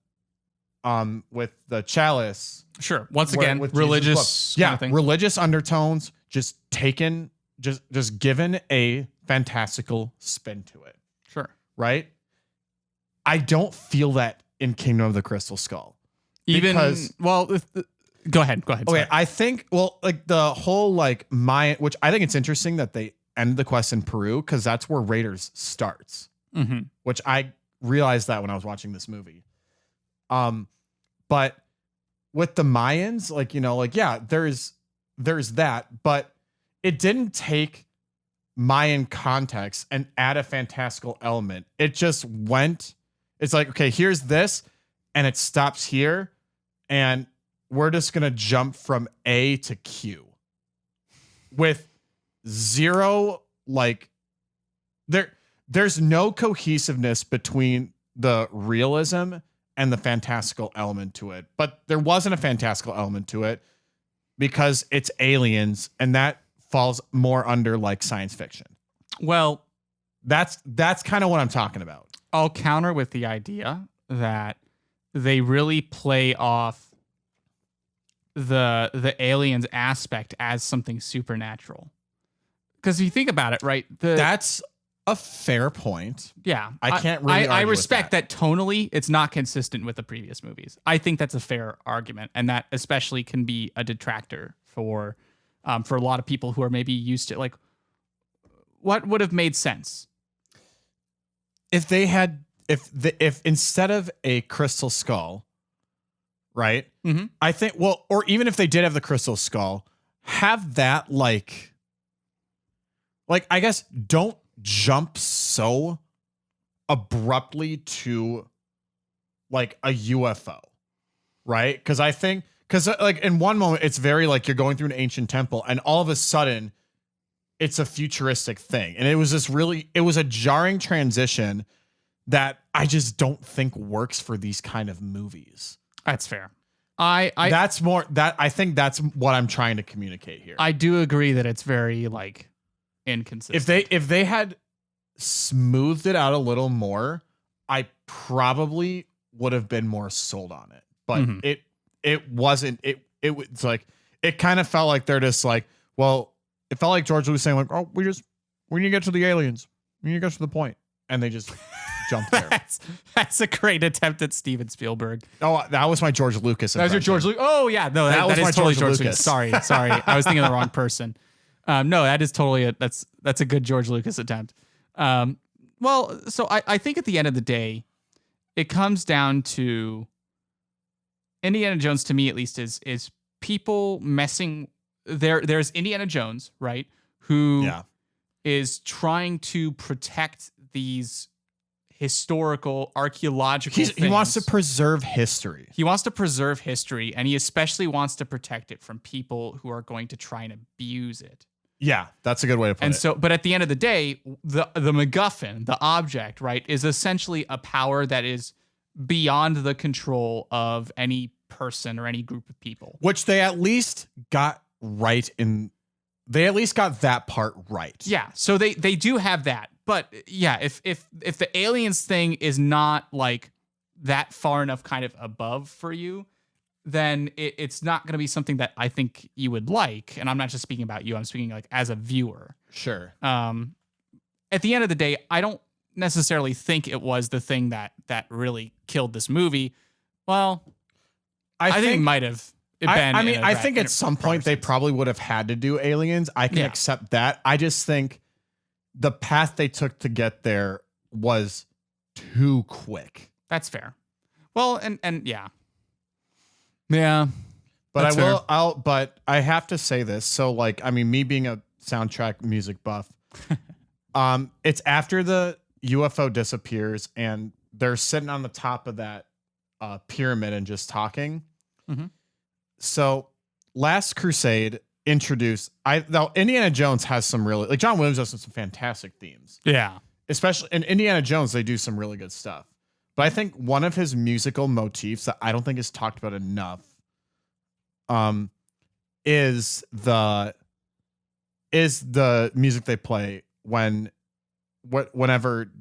the chalice. Sure. Once again, religious. Yeah. Religious undertones, just given a fantastical spin to it. Sure. Right. I don't feel that in Kingdom of the Crystal Skull. Go ahead. Okay, sorry. I think the whole Mayan, which I think it's interesting that they end the quest in Peru, because that's where Raiders starts. Mm-hmm. Which I realized that when I was watching this movie. But with the Mayans, there's that, but it didn't take Mayan context and add a fantastical element. It just went. It's like, okay, here's this, and it stops here, and we're just gonna jump from A to Q with zero there's no cohesiveness between the realism and the fantastical element to it. But there wasn't a fantastical element to it because it's aliens, and that falls more under science fiction. Well, that's kind of what I'm talking about. I'll counter with the idea that they really play off the aliens aspect as something supernatural. Because if you think about it, right? That's a fair point. Yeah. I can't really argue I with respect that tonally it's not consistent with the previous movies. I think that's a fair argument, and that especially can be a detractor for a lot of people who are maybe used to what would have made sense if they had if instead of a crystal skull, right? Mm-hmm. I think or even if they did have the crystal skull, have that I guess don't jump so abruptly to a UFO, right? Because I think in one moment it's very you're going through an ancient temple, and all of a sudden it's a futuristic thing, and it was a jarring transition that I just don't think works for these kind of movies. That's fair. that's more that I think that's what I'm trying to communicate here. I do agree that it's very like inconsistent. If they had smoothed it out a little more, I probably would have been more sold on it. But it wasn't. It was like it kind of felt like they're just like, well, it felt like George was saying like, oh, we need to get to the aliens. We need to get to the point, and they just jumped there. That's a great attempt at Steven Spielberg. Oh, that was my George Lucas. That was your George Lucas. Oh yeah, no, that was my totally George Lucas. Sorry, I was thinking of the wrong person. No, that is totally that's a good George Lucas attempt. Well, so I think at the end of the day, it comes down to Indiana Jones, to me at least, is people messing. There's Indiana Jones, right? Who is trying to protect these historical, archaeological things. He wants to preserve history. He wants to preserve history, and he especially wants to protect it from people who are going to try and abuse it. Yeah, that's a good way to put it. And so, but at the end of the day, the MacGuffin, the object, right, is essentially a power that is beyond the control of any person or any group of people. Which they at least got right in. They at least got that part right. Yeah, so they do have that. But yeah, if the aliens thing is not like that far enough kind of above for you, then it's not going to be something that I think you would like. And I'm not just speaking about you. I'm speaking like as a viewer. Sure. At the end of the day, I don't necessarily think it was the thing that really killed this movie. Well, I think it might have been. I think at some point they probably would have had to do aliens. I can accept that. I just think the path they took to get there was too quick. That's fair. Well, and yeah. Yeah. But but I have to say this. So like, I mean, me being a soundtrack music buff, it's after the UFO disappears and they're sitting on the top of that pyramid and just talking. Mm-hmm. So Last Crusade introduced, though Indiana Jones has some really, like John Williams has some fantastic themes. Yeah. Especially in Indiana Jones, they do some really good stuff. But I think one of his musical motifs that I don't think is talked about enough is the music they play whenever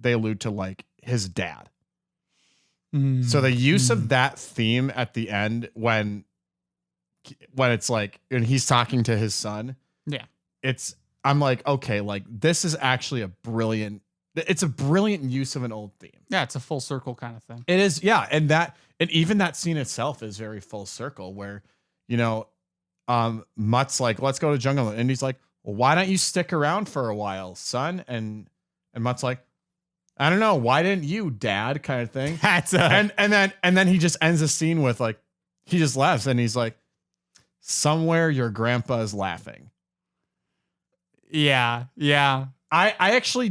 they allude to like his dad. So the use of that theme at the end when it's like and he's talking to his son. Yeah. I'm like, okay, like this is actually a brilliant use of an old theme. Yeah, it's a full circle kind of thing. It is, yeah, and even that scene itself is very full circle where, you know, Mutt's like, let's go to jungle, and he's like, well, why don't you stick around for a while, son? And Mutt's like, I don't know, why didn't you, Dad? Kind of thing. And then he just ends the scene with like, he just laughs and he's like, somewhere your grandpa is laughing. Yeah, yeah. I actually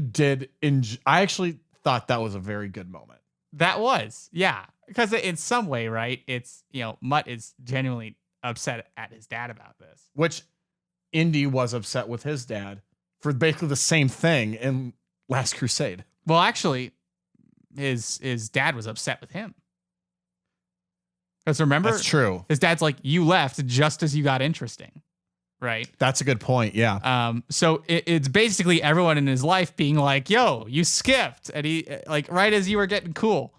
thought that was a very good moment. That was, yeah. Because in some way, right, it's, you know, Mutt is genuinely upset at his dad about this. Which Indy was upset with his dad for basically the same thing in Last Crusade. Well, actually, his dad was upset with him. Because remember, that's true. His dad's like, you left just as you got interesting. Right. That's a good point. Yeah. So it's basically everyone in his life being like, yo, you skipped. And he like right as you were getting cool.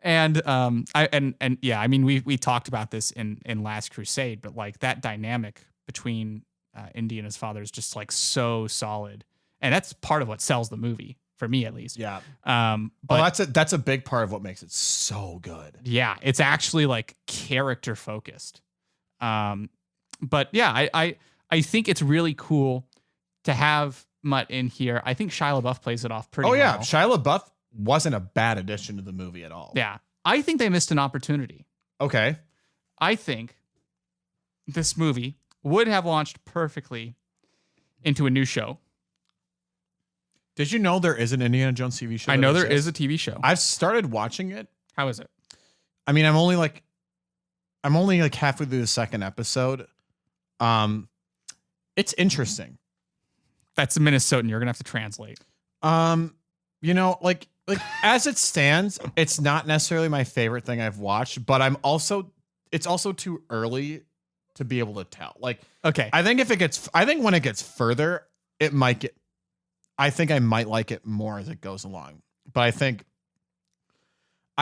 And yeah, I mean, we talked about this in Last Crusade, but like that dynamic between Indy and his father is just like so solid. And that's part of what sells the movie, for me at least. Yeah. But that's a big part of what makes it so good. Yeah. It's actually like character focused. But yeah, I think it's really cool to have Mutt in here. I think Shia LaBeouf plays it off pretty well. Oh, yeah. Shia LaBeouf wasn't a bad addition to the movie at all. Yeah. I think they missed an opportunity. Okay. I think this movie would have launched perfectly into a new show. Did you know there is an Indiana Jones TV show? I know there is a TV show. I've started watching it. How is it? I mean, I'm only like halfway through the second episode. It's interesting. That's a Minnesotan. You're gonna have to translate. You know, like as it stands, it's not necessarily my favorite thing I've watched, but it's also too early to be able to tell. Like, okay, I think when it gets further, it might get. I think I might like it more as it goes along. But I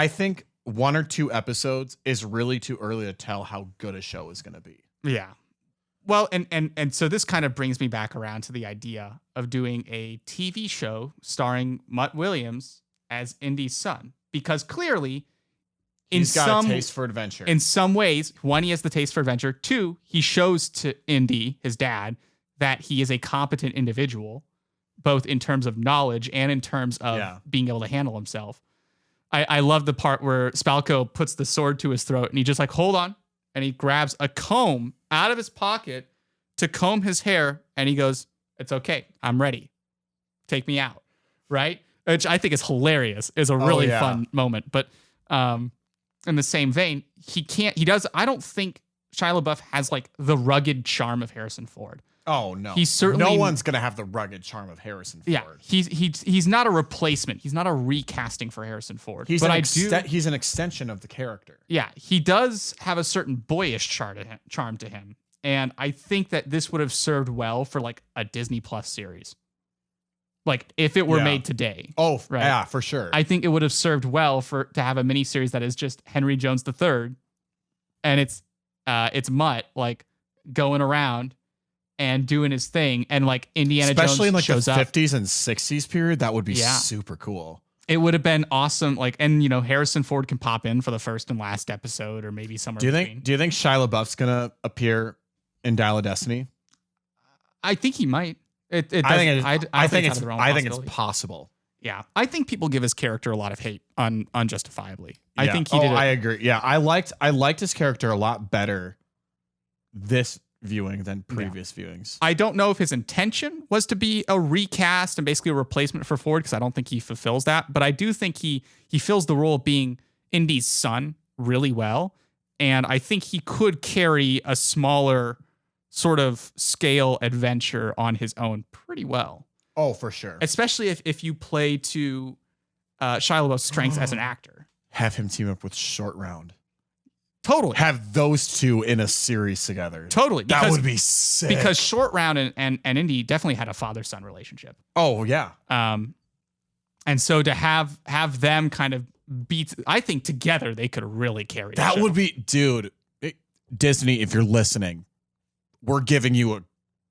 think 1 or 2 episodes is really too early to tell how good a show is going to be. Yeah. Well, and so this kind of brings me back around to the idea of doing a TV show starring Mutt Williams as Indy's son, because clearly he's got a taste for adventure. In some ways, 1, he has the taste for adventure. 2, he shows to Indy, his dad, that he is a competent individual, both in terms of knowledge and in terms of being able to handle himself. I love the part where Spalko puts the sword to his throat and he just like, hold on. And he grabs a comb out of his pocket to comb his hair. And he goes, it's okay. I'm ready. Take me out. Right. Which I think is hilarious. Is a really fun moment. But in the same vein, I don't think Shia LaBeouf has like the rugged charm of Harrison Ford. Oh no! He's certainly no one's gonna have the rugged charm of Harrison Ford. Yeah, he's not a replacement. He's not a recasting for Harrison Ford. He's an extension of the character. Yeah, he does have a certain boyish charm to him, and I think that this would have served well for like a Disney Plus series, like if it were made today. Oh, right? Yeah, for sure. I think it would have served well to have a miniseries that is just Henry Jones III, and it's Mutt like going around and doing his thing, and like Indiana Jones especially in like shows the up. 50s and 60s period, that would be super cool. It would have been awesome. Like, and you know, Harrison Ford can pop in for the first and last episode, or maybe somewhere. Do you think Shia LaBeouf's gonna appear in Dial of Destiny? I think he might. I think it's possible. Yeah, I think people give his character a lot of hate unjustifiably. I think he did. I agree. Yeah, I liked his character a lot better this viewing than previous viewings. I don't know if his intention was to be a recast and basically a replacement for Ford, because I don't think he fulfills that. But I do think he fills the role of being Indy's son really well. And I think he could carry a smaller sort of scale adventure on his own pretty well. Oh, for sure. Especially if you play to Shia LaBeouf's strengths as an actor. Have him team up with Short Round. Totally. Have those two in a series together. Totally. That would be sick. Because Short Round and Indy definitely had a father-son relationship. Oh, yeah. And so to have them kind of beat, I think together they could really carry that. Would be, dude, Disney, if you're listening, we're giving you a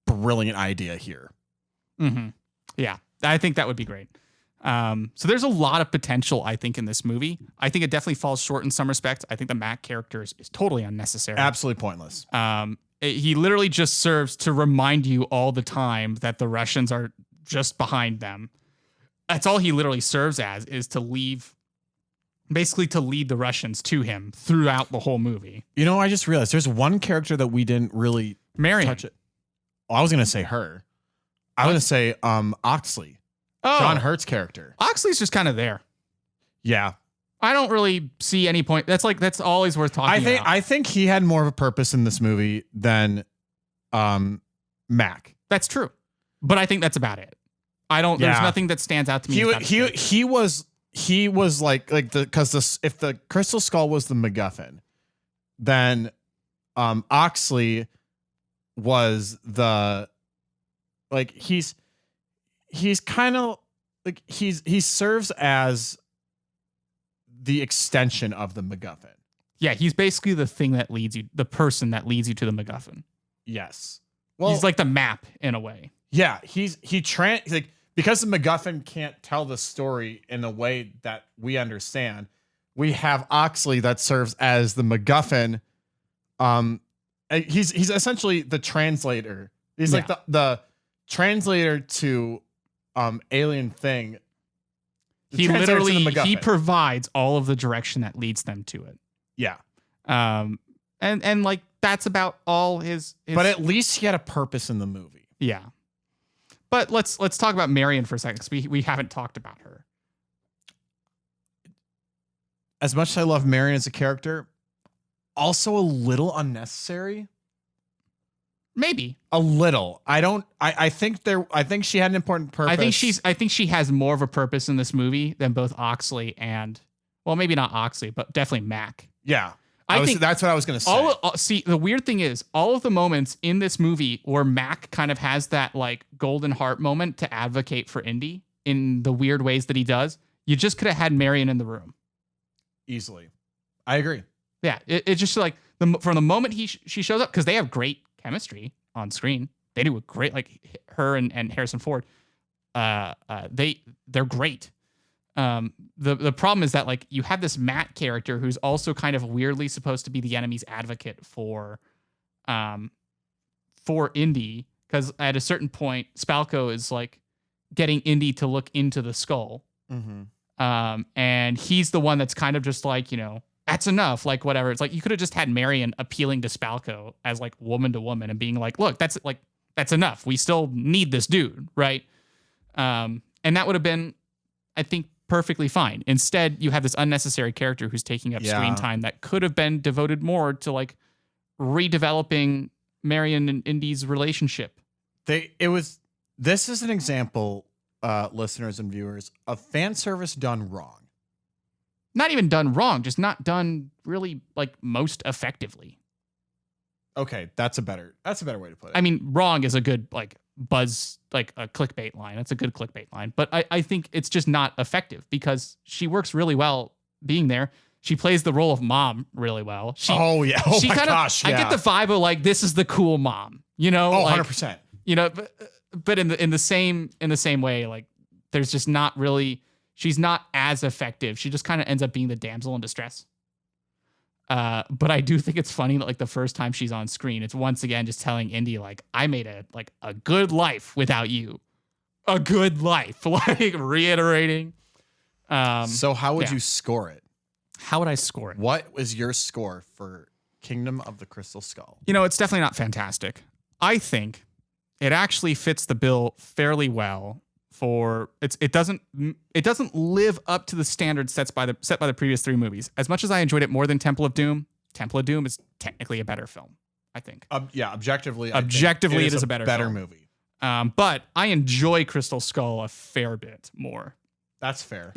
brilliant idea here. Mm-hmm. Yeah, I think that would be great. So there's a lot of potential, I think, in this movie. I think it definitely falls short in some respects. I think the Mac character is totally unnecessary. Absolutely pointless. He literally just serves to remind you all the time that the Russians are just behind them. That's all he literally serves as, is to lead the Russians to him throughout the whole movie. You know, I just realized there's one character that we didn't really touch it. Oh, I was going to say her. I was going to say Oxley. Oh, John Hurt's character. Oxley's just kind of there. Yeah. I don't really see any point. That's always worth talking about. I think he had more of a purpose in this movie than Mac. That's true. But I think that's about it. There's nothing that stands out to me. He was like if the Crystal Skull was the MacGuffin, then Oxley was the, like, he's kind of like he serves as the extension of the MacGuffin. Yeah, he's basically the thing that leads you, the person that leads you to the MacGuffin. Yes. Well, he's like the map in a way. Yeah, because the MacGuffin can't tell the story in a way that we understand. We have Oxley that serves as the MacGuffin. He's essentially the translator. He's like the translator to alien thing. He provides all of the direction that leads them to it. Yeah. And like that's about all his. But at least he had a purpose in the movie. Yeah. But let's talk about Marion for a second, because we haven't talked about her. As much as I love Marion as a character, also a little unnecessary. Maybe a little. I think she had an important purpose. I think she has more of a purpose in this movie than both Oxley and, well, maybe not Oxley, but definitely Mac. Yeah. I think that's what I was going to say. See, the weird thing is, all of the moments in this movie where Mac kind of has that like golden heart moment to advocate for Indy in the weird ways that he does, you just could have had Marion in the room. Easily. I agree. Yeah, it's just like from the moment she shows up, because they have great chemistry on screen. They do a great, like her and Harrison Ford. They're great. The problem is that like you have this Matt character who's also kind of weirdly supposed to be the enemy's advocate for Indy, because at a certain point Spalko is like getting Indy to look into the skull. Mm-hmm. And he's the one that's kind of just like, you know, that's enough, like whatever. It's like you could have just had Marion appealing to Spalko as like woman to woman and being like, look, that's enough. We still need this dude, right? And that would have been, I think, perfectly fine. Instead, you have this unnecessary character who's taking up screen time that could have been devoted more to like redeveloping Marion and Indy's relationship. This is an example, listeners and viewers, of fan service done wrong. Not even done wrong, just not done really like most effectively. Okay, that's a better way to put it. I mean, wrong is a good like buzz, like a clickbait line. That's a good clickbait line. But I think it's just not effective because she works really well being there. She plays the role of mom really well. Oh my gosh. I get the vibe of like, this is the cool mom, you know? Oh, like, 100%. You know, but in the same way, like there's just not really, she's not as effective. She just kind of ends up being the damsel in distress. But I do think it's funny that like the first time she's on screen, it's once again just telling Indy like, I made a good life without you, a good life, like reiterating. So how would you score it? How would I score it? What was your score for Kingdom of the Crystal Skull? You know, it's definitely not fantastic. I think it actually fits the bill fairly well. It doesn't live up to the standards set by the previous three movies. As much as I enjoyed it more than Temple of Doom is technically a better film, I think. Objectively, it is a better movie. But I enjoy Crystal Skull a fair bit more. That's fair.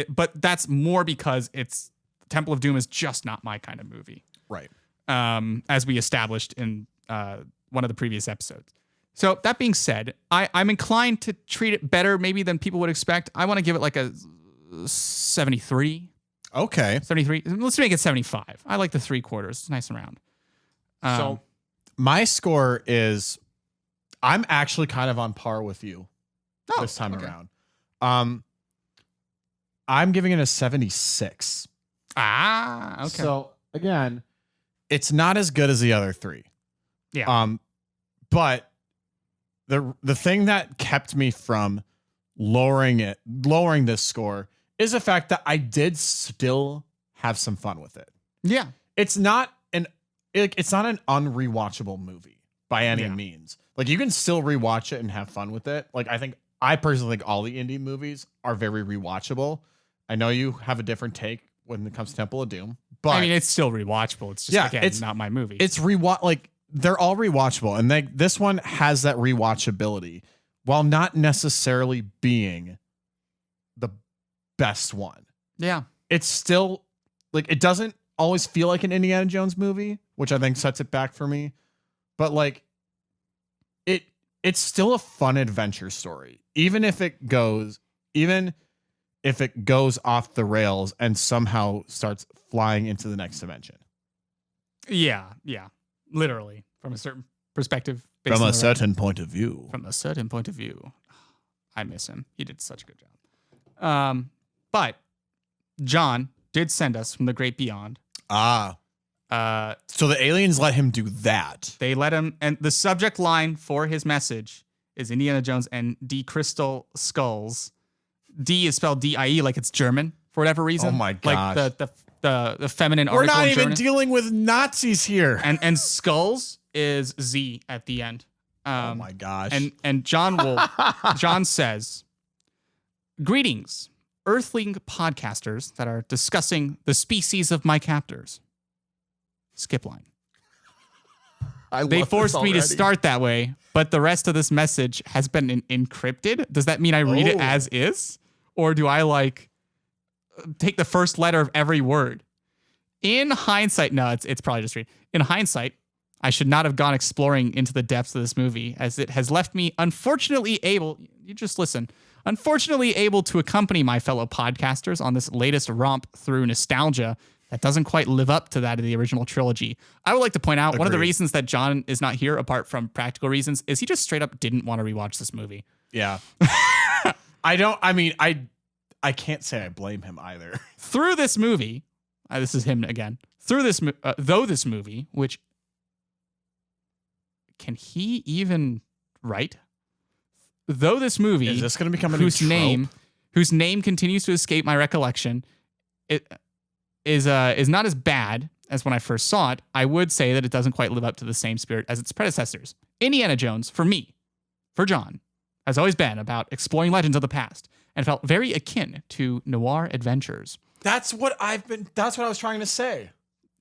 But that's more because Temple of Doom is just not my kind of movie. Right. As we established in one of the previous episodes. So that being said, I'm inclined to treat it better maybe than people would expect. I want to give it like a 73. Okay. 73. Let's make it 75. I like the 3/4. It's nice and round. So my score is, I'm actually kind of on par with you this time around. I'm giving it a 76. Okay. So again, it's not as good as the other three. Yeah. But the thing that kept me from lowering this score is the fact that I did still have some fun with it. Yeah. It's not an unrewatchable movie by any means. Like you can still rewatch it and have fun with it. Like I personally think all the indie movies are very rewatchable. I know you have a different take when it comes to Temple of Doom, but I mean it's still rewatchable. It's just it's not my movie. It's they're all rewatchable, and this one has that rewatchability while not necessarily being the best one. Yeah. It's still like, it doesn't always feel like an Indiana Jones movie, which I think sets it back for me. But like it's still a fun adventure story, even if it goes off the rails and somehow starts flying into the next dimension. Yeah. Literally, from a certain perspective. From a certain point of view. From a certain point of view. I miss him. He did such a good job. But John did send us from the great beyond. So the aliens let him do that. They let him, and the subject line for his message is Indiana Jones and D Crystal Skulls. D is spelled D-I-E, like it's German for whatever reason. Oh my gosh. Like the feminine We're article. We're not in even German. dealing with Nazis here. And skulls is Z at the end. Oh my gosh. And John says, "Greetings, Earthling podcasters that are discussing the species of my captors." Skip line. They forced me to start that way, but the rest of this message has been encrypted. Does that mean I read it as is? Or do I take the first letter of every word? In hindsight, no, it's probably just read. In hindsight, I should not have gone exploring into the depths of this movie, as it has left me unfortunately able to accompany my fellow podcasters on this latest romp through nostalgia that doesn't quite live up to that of the original trilogy. I would like to point out one of the reasons that John is not here, apart from practical reasons, is he just straight up didn't want to rewatch this movie. Yeah. I can't say I blame him either. Through this movie, this is him again. Through this, this movie, which can he even write? Though this movie, is this going to become a new trope? whose name continues to escape my recollection, it is not as bad as when I first saw it. I would say that it doesn't quite live up to the same spirit as its predecessors. Indiana Jones, for John, has always been about exploring legends of the past and felt very akin to noir adventures. That's what I was trying to say.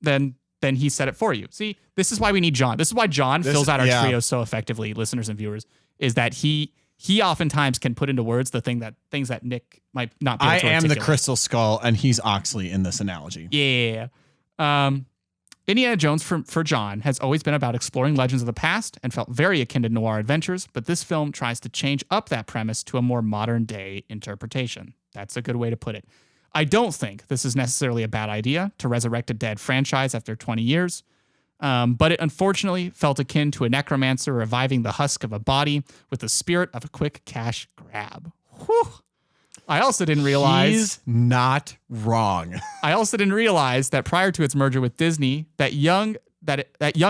Then he said it for you. See, this is why we need John. This is why John fills out our trio so effectively, listeners and viewers, is that he oftentimes can put into words things that Nick might not be able to articulate. I am the Crystal Skull, and he's Oxley in this analogy. Yeah. Indiana Jones, for John, has always been about exploring legends of the past and felt very akin to noir adventures, but this film tries to change up that premise to a more modern-day interpretation. That's a good way to put it. I don't think this is necessarily a bad idea to resurrect a dead franchise after 20 years, but it unfortunately felt akin to a necromancer reviving the husk of a body with the spirit of a quick cash grab. Whew. I also didn't realize... He's not wrong. I also didn't realize that prior to its merger with Disney, that young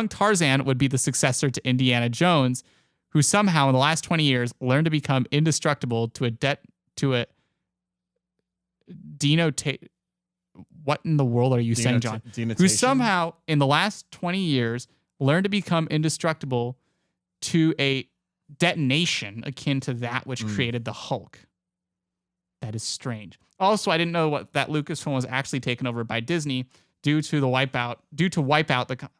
Tarzan would be the successor to Indiana Jones, who somehow in the last 20 years learned to become indestructible to a denotate. What in the world are you saying, John? Who somehow in the last 20 years learned to become indestructible to a detonation akin to that which created the Hulk. That is strange. Also, I didn't know that Lucasfilm was actually taken over by Disney due to Wipeout the.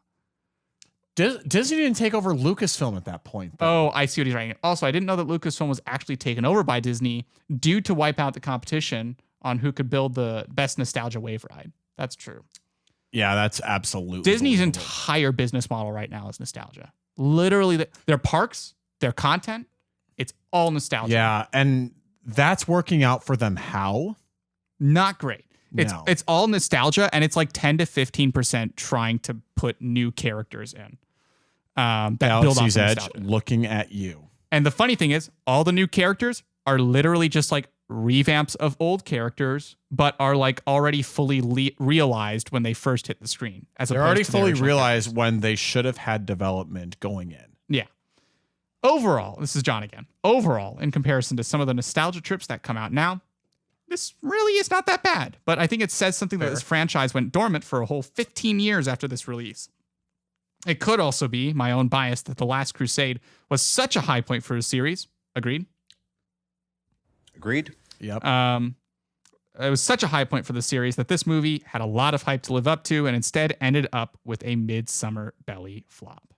Disney didn't take over Lucasfilm at that point, though. Oh, I see what he's writing. Also, I didn't know that Lucasfilm was actually taken over by Disney due to wipe out the competition on who could build the best nostalgia wave ride. That's true. Yeah, that's absolutely Disney's entire business model right now is nostalgia. Literally, their parks, their content, it's all nostalgia. Yeah, and that's working out for them. How? Not great. It's all nostalgia, and it's like 10 to 15% trying to put new characters in that build off nostalgia. Looking at you. And the funny thing is, all the new characters are literally just like revamps of old characters, but are like already fully realized when they first hit the screen. They're already fully realized when they should have had development going in. Yeah. Overall, this is John again. Overall, in comparison to some of the nostalgia trips that come out now, this really is not that bad. But I think it says something that this franchise went dormant for a whole 15 years after this release. It could also be my own bias that The Last Crusade was such a high point for the series. Agreed? Agreed. Yep. It was such a high point for the series that this movie had a lot of hype to live up to and instead ended up with a midsummer belly flop.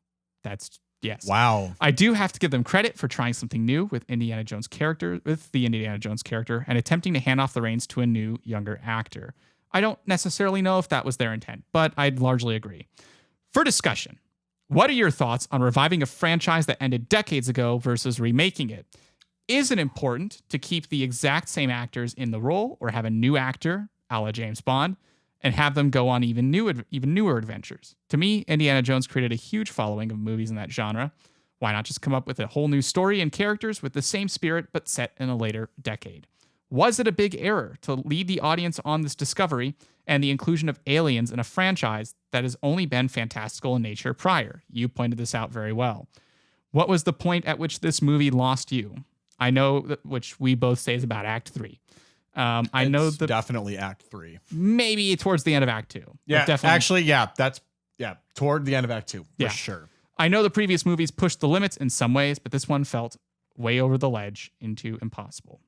Yes. Wow. I do have to give them credit for trying something new with the Indiana Jones character and attempting to hand off the reins to a new, younger actor. I don't necessarily know if that was their intent, but I'd largely agree. For discussion, what are your thoughts on reviving a franchise that ended decades ago versus remaking it? Is it important to keep the exact same actors in the role or have a new actor, a la James Bond, and have them go on even newer adventures? To me, Indiana Jones created a huge following of movies in that genre. Why not just come up with a whole new story and characters with the same spirit but set in a later decade? Was it a big error to lead the audience on this discovery and the inclusion of aliens in a franchise that has only been fantastical in nature prior? You pointed this out very well. What was the point at which this movie lost you? I know that, which we both say is about Act 3. I know that definitely Act 3. Maybe towards the end of Act 2. Yeah, actually, toward the end of Act 2 for sure. I know the previous movies pushed the limits in some ways, but this one felt way over the ledge into impossible.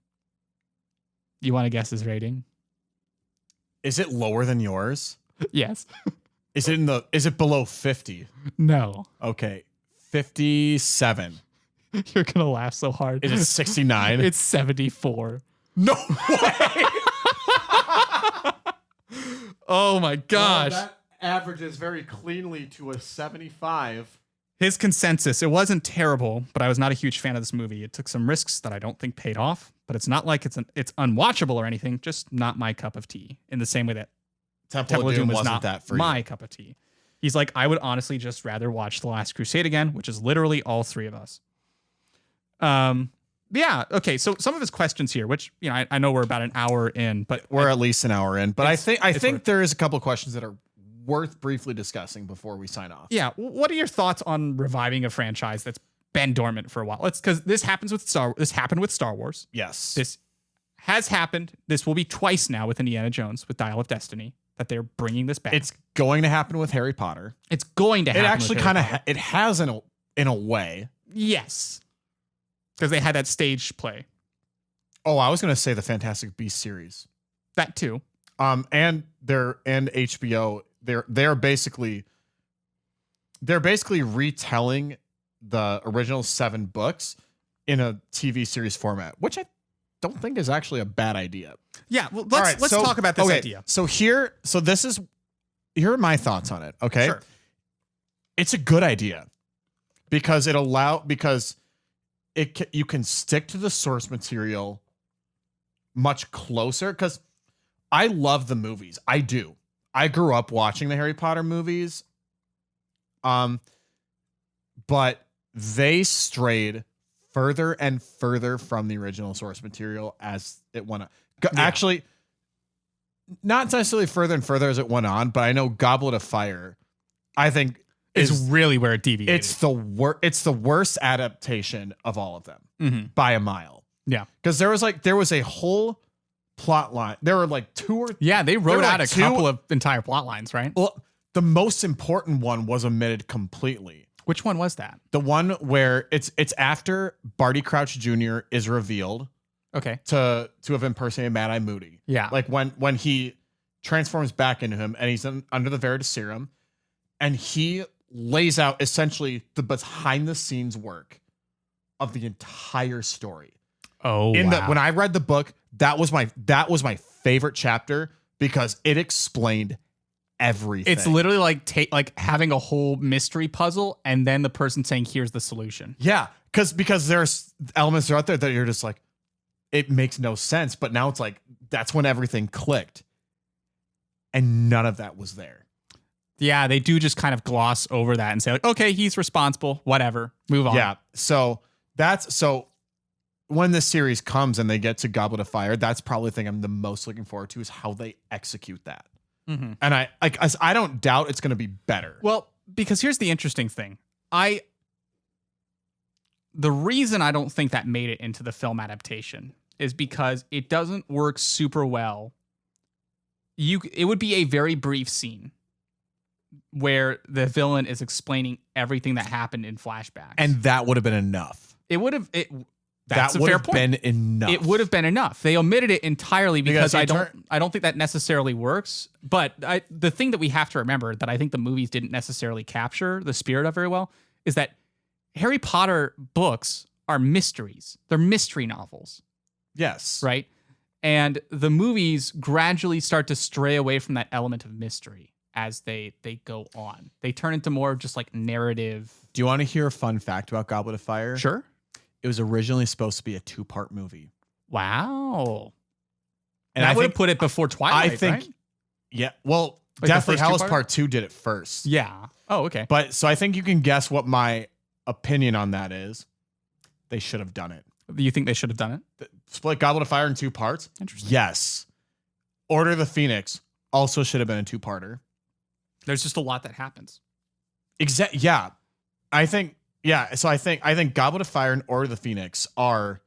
You want to guess his rating? Is it lower than yours? Yes. Is it below 50? No. Okay, 57. You're gonna laugh so hard. Is it 69? It's 74. No way! Oh my gosh. averages very cleanly to a 75. His consensus, it wasn't terrible, but I was not a huge fan of this movie. It took some risks that I don't think paid off, but it's not like it's unwatchable or anything, just not my cup of tea. In the same way that Temple of Doom was not that for my cup of tea. He's like, I would honestly just rather watch The Last Crusade again, which is literally all three of us. Yeah, okay, so some of his questions here, which, you know, I know we're about an hour in, but we're at least an hour in, but I think there is a couple of questions that are worth briefly discussing before we sign off. Yeah, what are your thoughts on reviving a franchise that's been dormant for a while? Because this happened with Star Wars. Yes. This has happened. This will be twice now with Indiana Jones, with Dial of Destiny, that they're bringing this back. It's going to happen with Harry Potter. It's going to happen. It actually kind of it has in a way. Yes. Because they had that stage play. Oh, I was going to say the Fantastic Beasts series. That too. And HBO, they're basically retelling the original 7 books in a TV series format, which I don't think is actually a bad idea. Yeah, well, let's talk about this idea. So here are my thoughts on it. Okay, sure. It's a good idea because you can stick to the source material much closer. Because I love the movies. I do. I grew up watching the Harry Potter movies. But they strayed further and further from the original source material as it went on. Actually, not necessarily further and further as it went on, but I know Goblet of Fire, I think, is really where it deviated. It's the worst adaptation of all of them by a mile. Yeah, because there was a whole plot line. There were like 2 or they wrote out a couple of entire plot lines, right? Well, the most important one was omitted completely. Which one was that? The one where it's after Barty Crouch Jr. is revealed. Okay. To have impersonated Mad Eye Moody. Yeah. Like when he transforms back into him and he's under the Veritaserum, and he lays out essentially the behind the scenes work of the entire story. Oh, when I read the book, that was my favorite chapter because it explained everything. It's literally like having a whole mystery puzzle and then the person saying, here's the solution. Yeah. Because there's elements out there that you're just like, it makes no sense. But now it's like, that's when everything clicked. And none of that was there. Yeah, they do just kind of gloss over that and say, like, okay, he's responsible, whatever, move on. Yeah. So when this series comes and they get to Goblet of Fire, that's probably the thing I'm the most looking forward to is how they execute that. Mm-hmm. And I don't doubt it's going to be better. Well, because here's the interesting thing. The reason I don't think that made it into the film adaptation is because it doesn't work super well. It would be a very brief scene where the villain is explaining everything that happened in flashbacks. And that would have been enough. That's a fair point. Been enough. It would have been enough. They omitted it entirely because I don't think that necessarily works. But the thing that we have to remember that I think the movies didn't necessarily capture the spirit of very well is that Harry Potter books are mysteries. They're mystery novels. Yes. Right? And the movies gradually start to stray away from that element of mystery as they go on. They turn into more of just like narrative. Do you want to hear a fun fact about Goblet of Fire? Sure. It was originally supposed to be a 2-part movie. Wow. And I would have put it before Twilight, I think, right? Yeah. Well, like Deathly Hallows Part 2 did it first. Yeah. Oh, okay. But so I think you can guess what my opinion on that is. They should have done it. You think they should have done it? Split Goblet of Fire in 2 parts? Interesting. Yes. Order of the Phoenix also should have been a 2-parter. There's just a lot that happens. Yeah. I think Goblet of Fire and Order of the Phoenix are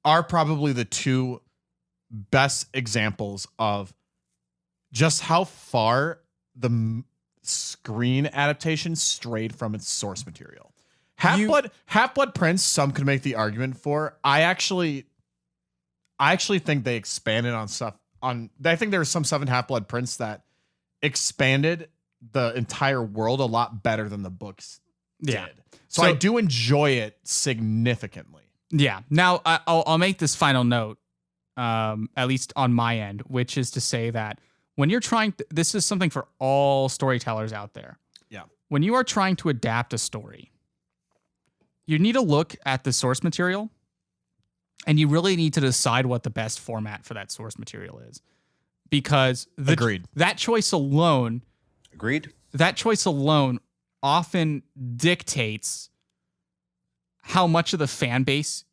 probably the 2 best examples of just how far the screen adaptation strayed from its source material. Half-Blood Prince, some could make the argument for. I actually think they expanded on stuff. I think there was some stuff in Half-Blood Prince that expanded the entire world a lot better than the books did. So I do enjoy it significantly. Yeah. Now I'll make this final note, at least on my end, which is to say that when you're trying, this is something for all storytellers out there. Yeah. When you are trying to adapt a story, you need to look at the source material, and you really need to decide what the best format for that source material is. Because Agreed. That choice alone often dictates how much of the fan base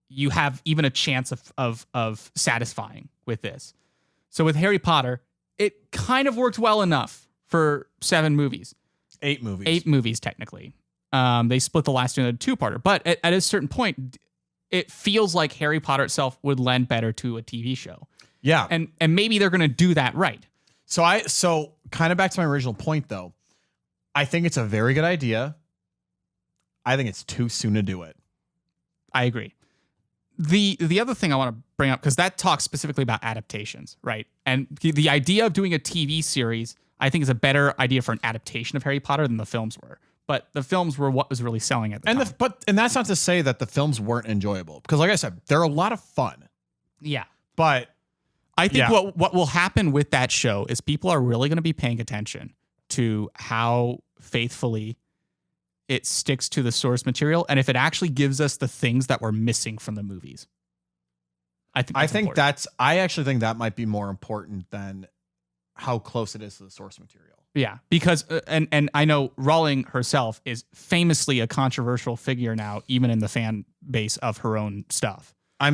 you have even a chance of satisfying with this. So with Harry Potter, it kind of worked well enough for 7 movies. 8 movies. 8 movies, technically. They split the last two into a 2-parter. But at a certain point, it feels like Harry Potter itself would lend better to a TV show. Yeah. And maybe they're going to do that right. So kind of back to my original point, though. I think it's a very good idea. I think it's too soon to do it. I agree. The other thing I want to bring up, because that talks specifically about adaptations, right? And the idea of doing a TV series, I think, is a better idea for an adaptation of Harry Potter than the films were. But the films were what was really selling at the time. And that's not to say that the films weren't enjoyable, because like I said, they're a lot of fun. Yeah. But I think what will happen with that show is people are really going to be paying attention to how faithfully it sticks to the source material, and if it actually gives us the things that we're missing from the movies. I actually think that might be more important than how close it is to the source material. Yeah, because and I know Rowling herself is famously a controversial figure now, even in the fan base of her own stuff. I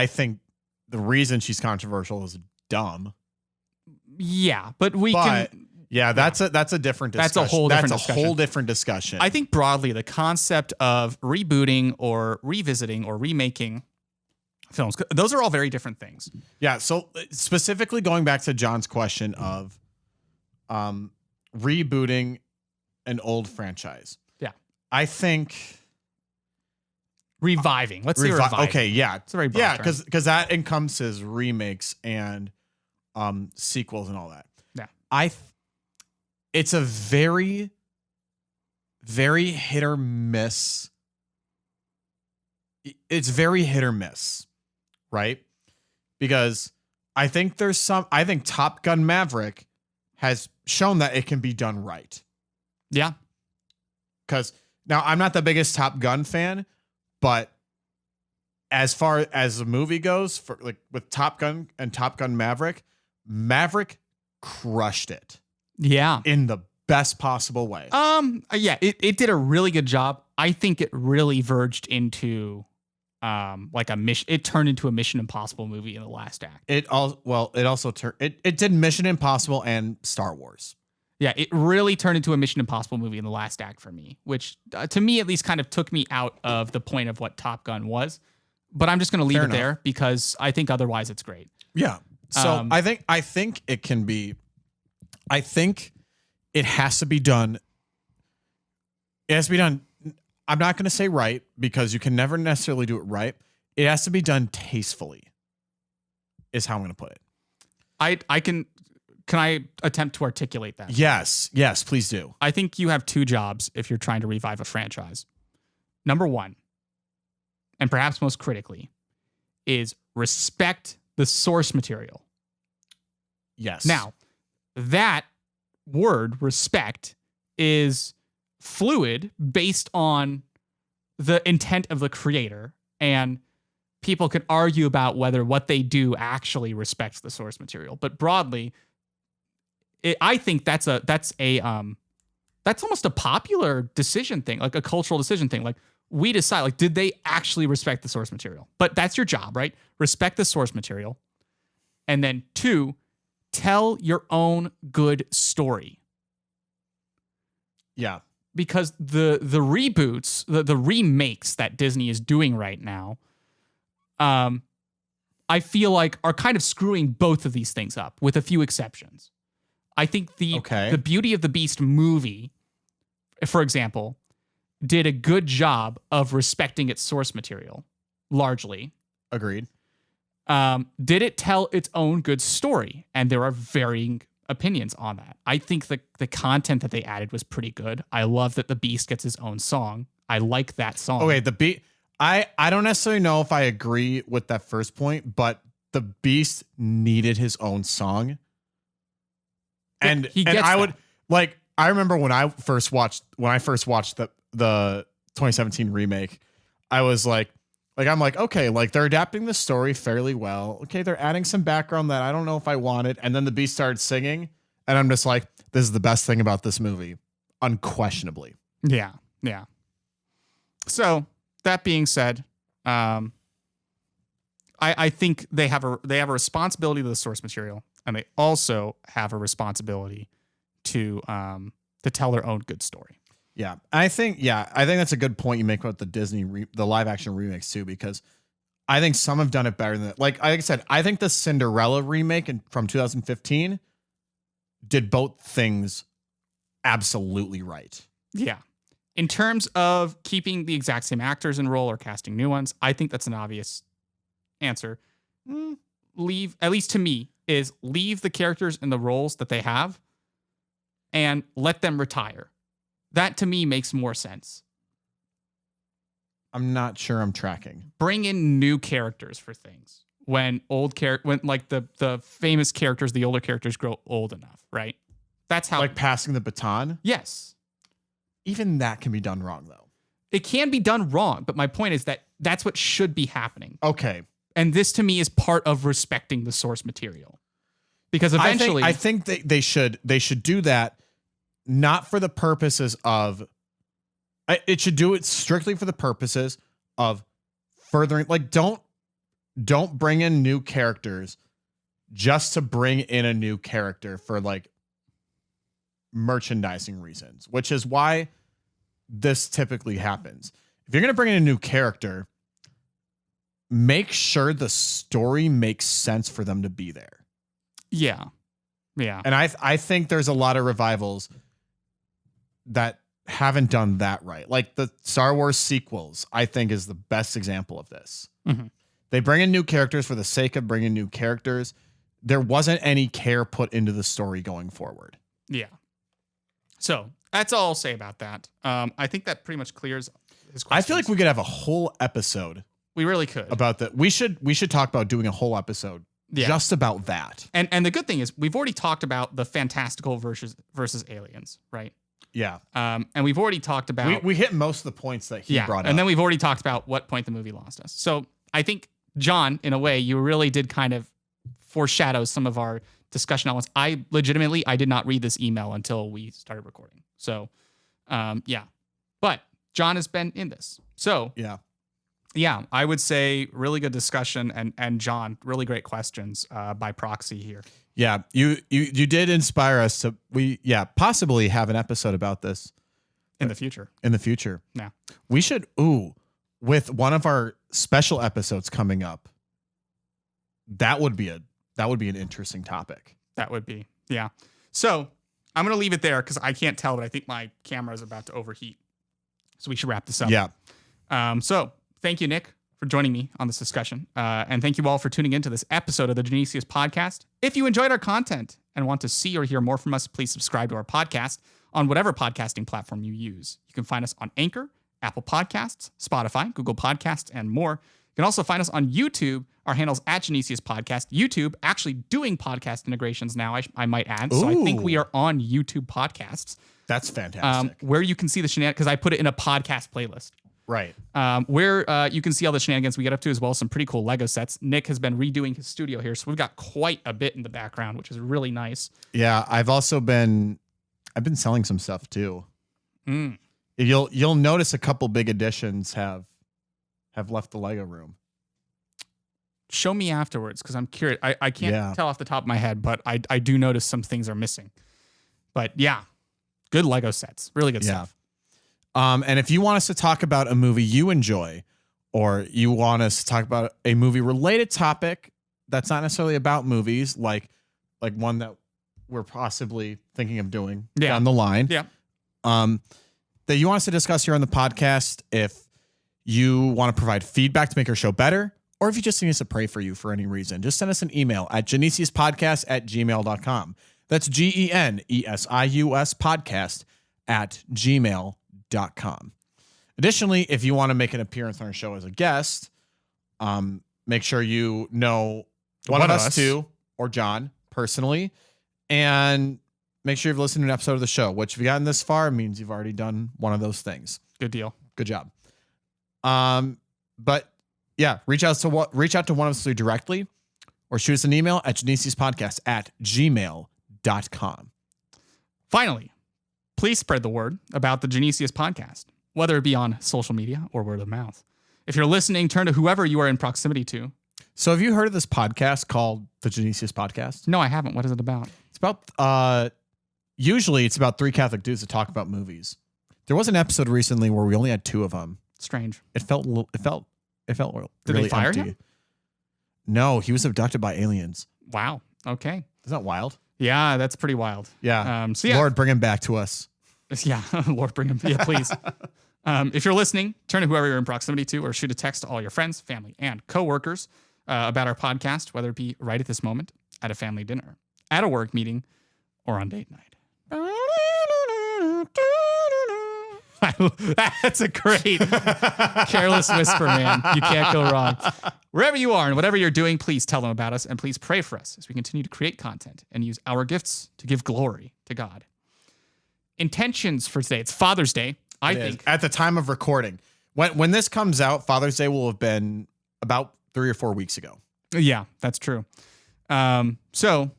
think the reason she's controversial is dumb. Yeah, but that's a different discussion. That's a whole different discussion. I think broadly the concept of rebooting or revisiting or remaking films, those are all very different things. Yeah, so specifically going back to John's question of rebooting an old franchise. Yeah. I think reviving. Let's say reviving. Okay, yeah. It's a very broad term. because that encompasses remakes and sequels and all that. Yeah. It's a very, very hit or miss. It's very hit or miss, right? Because I think Top Gun Maverick has shown that it can be done right. Yeah. Because now I'm not the biggest Top Gun fan, but as far as the movie goes, for like with Top Gun and Top Gun Maverick crushed it. Yeah. In the best possible way. Yeah, it did a really good job. I think it really verged into like a mission. It turned into a Mission Impossible movie in the last act. It did Mission Impossible and Star Wars. Yeah, it really turned into a Mission Impossible movie in the last act for me, which to me at least kind of took me out of the point of what Top Gun was. But I'm just going to leave it there because I think otherwise it's great. Yeah. So I think it can be. I think it has to be done. It has to be done. I'm not going to say right because you can never necessarily do it right. It has to be done tastefully. Is how I'm going to put it. Can I attempt to articulate that? Yes, please do. I think you have 2 jobs if you're trying to revive a franchise. Number 1, and perhaps most critically, is respect the source material. Yes. Now, that word, respect, is fluid based on the intent of the creator, and people can argue about whether what they do actually respects the source material. But broadly, I think that's almost a popular decision thing, like a cultural decision thing. Like we decide, like, did they actually respect the source material? But that's your job, right? Respect the source material. And then 2, tell your own good story. Yeah. Because the reboots, the remakes that Disney is doing right now, I feel like are kind of screwing both of these things up with a few exceptions. I think the Beauty of the Beast movie, for example, did a good job of respecting its source material, largely. Agreed. Did it tell its own good story? And there are varying opinions on that. I think the content that they added was pretty good. I love that the Beast gets his own song. I like that song. Okay, I don't necessarily know if I agree with that first point, but the Beast needed his own song. And he gets I that. would like, I remember when I first watched the 2017 remake, I was like, I'm like, okay, like they're adapting the story fairly well. Okay, they're adding some background that I don't know if I wanted. And then the Beast started singing, and I'm just like, this is the best thing about this movie, unquestionably. Yeah. So that being said, I think they have a responsibility to the source material, and they also have a responsibility to tell their own good story. Yeah, I think that's a good point you make about the Disney the live action remakes too, because I think some have done it better than like I said. I think the Cinderella remake from 2015 did both things absolutely right. Yeah. In terms of keeping the exact same actors in role or casting new ones, I think that's an obvious answer. Leave, at least to me, is leave the characters in the roles that they have and let them retire. That to me makes more sense. I'm not sure I'm tracking. Bring in new characters for things when like the famous characters, the older characters grow old enough, right? That's how, like passing the baton. Yes. Even that can be done wrong though. It can be done wrong, but my point is that that's what should be happening. Okay. And this to me is part of respecting the source material. Because eventually I think they should do that. Not for the purposes of, it should do it strictly for the purposes of furthering, like don't bring in new characters just to bring in a new character for like merchandising reasons, which is why this typically happens. If you're going to bring in a new character, make sure the story makes sense for them to be there. Yeah. And I think there's a lot of revivals that haven't done that right. Like the Star Wars sequels, I think is the best example of this. Mm-hmm. They bring in new characters for the sake of bringing new characters. There wasn't any care put into the story going forward. Yeah. So that's all I'll say about that. I think that pretty much clears his questions. I feel like we could have a whole episode. We really could. About that. We should talk about doing a whole episode just about that. And the good thing is we've already talked about the fantastical versus aliens, right? Yeah. And we've already talked about... We hit most of the points that he brought up. And then we've already talked about what point the movie lost us. So I think, John, in a way, you really did kind of foreshadow some of our discussion elements. I did not read this email until we started recording. So, yeah. But John has been in this. So... Yeah, I would say really good discussion, and John, really great questions by proxy here. Yeah, you did inspire us to possibly have an episode about this in the future. Yeah, we should with one of our special episodes coming up. That would be an interesting topic. That would be, yeah. So I'm gonna leave it there because I can't tell, but I think my camera is about to overheat. So we should wrap this up. Yeah. So. Thank you, Nick, for joining me on this discussion. And thank you all for tuning into this episode of the Genesius podcast. If you enjoyed our content and want to see or hear more from us, please subscribe to our podcast on whatever podcasting platform you use. You can find us on Anchor, Apple Podcasts, Spotify, Google Podcasts, and more. You can also find us on YouTube. Our handle's at Genesius Podcast. YouTube actually doing podcast integrations now, I might add. So I think we are on YouTube Podcasts. That's fantastic. Where you can see the shenanigans, because I put it in a podcast playlist. Right. Where you can see all the shenanigans we get up to, as well as some pretty cool Lego sets. Nick has been redoing his studio here, so we've got quite a bit in the background, which is really nice. Yeah, I've been selling some stuff too. You'll notice a couple big additions have left the Lego room. Show me afterwards, because I'm curious. I can't tell off the top of my head, but I do notice some things are missing. But yeah, good Lego sets. Really good stuff. And if you want us to talk about a movie you enjoy, or you want us to talk about a movie related topic that's not necessarily about movies, like one that we're possibly thinking of doing down the line, that you want us to discuss here on the podcast, if you want to provide feedback to make our show better, or if you just need us to pray for you for any reason, just send us an email at genesiuspodcast@gmail.com. That's GENESIUS podcast@gmail.com. Additionally, if you want to make an appearance on our show as a guest, make sure you know One of us two, or John personally, and make sure you've listened to an episode of the show, which if you've gotten this far means you've already done one of those things. Good deal. Good job. But yeah, reach out to one of us three directly, or shoot us an email at genesiuspodcast@gmail.com. Finally, please spread the word about the Genesius podcast, whether it be on social media or word of mouth. If you're listening, turn to whoever you are in proximity to. So have you heard of this podcast called the Genesius Podcast? No, I haven't. What is it about? It's about, usually it's about three Catholic dudes that talk about movies. There was an episode recently where we only had two of them. Strange. It felt really Did they fire empty. him? No, he was abducted by aliens. Wow. Okay. Isn't that wild? Yeah, that's pretty wild. Yeah. So yeah. Lord, bring him back to us. Yeah, Lord, bring him. Yeah, please. If you're listening, turn to whoever you're in proximity to, or shoot a text to all your friends, family, and coworkers about our podcast, whether it be right at this moment, at a family dinner, at a work meeting, or on date night. That's a great careless whisper, man. You can't go wrong. Wherever you are and whatever you're doing, please tell them about us, and please pray for us as we continue to create content and use our gifts to give glory to God. Intentions for today. It's Father's Day. I think at the time of recording, when this comes out, Father's Day will have been about 3 or 4 weeks ago. Yeah, that's true. So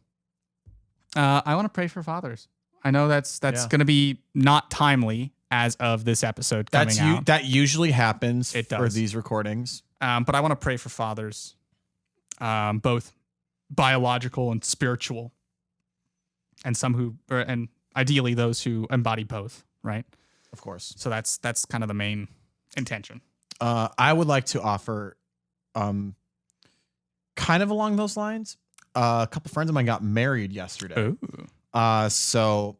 I want to pray for fathers. I know that's going to be not timely as of this episode coming out. That usually happens It does. for these recordings. But I want to pray for fathers, both biological and spiritual, and and ideally those who embody both, right? Of course. So that's kind of the main intention. I would like to offer, kind of along those lines. A couple friends of mine got married yesterday. Ooh. So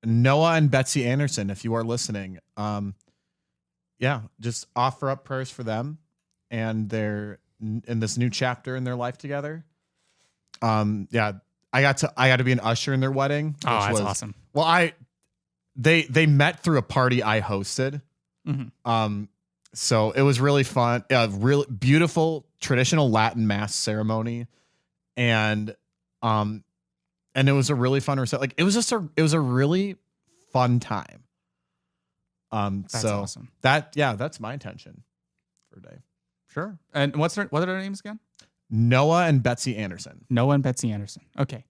Noah and Betsy Anderson, if you are listening, just offer up prayers for them and they're in this new chapter in their life together. I got to be an usher in their wedding. Oh, that's awesome. Well, they met through a party I hosted. Mm-hmm. So it was really fun. Really beautiful traditional Latin mass ceremony, and it was a really fun reception. Like it was a really fun time. That's awesome. That's my intention for today. Sure. And what are their names again? Noah and Betsy Anderson. Noah and Betsy Anderson. Okay.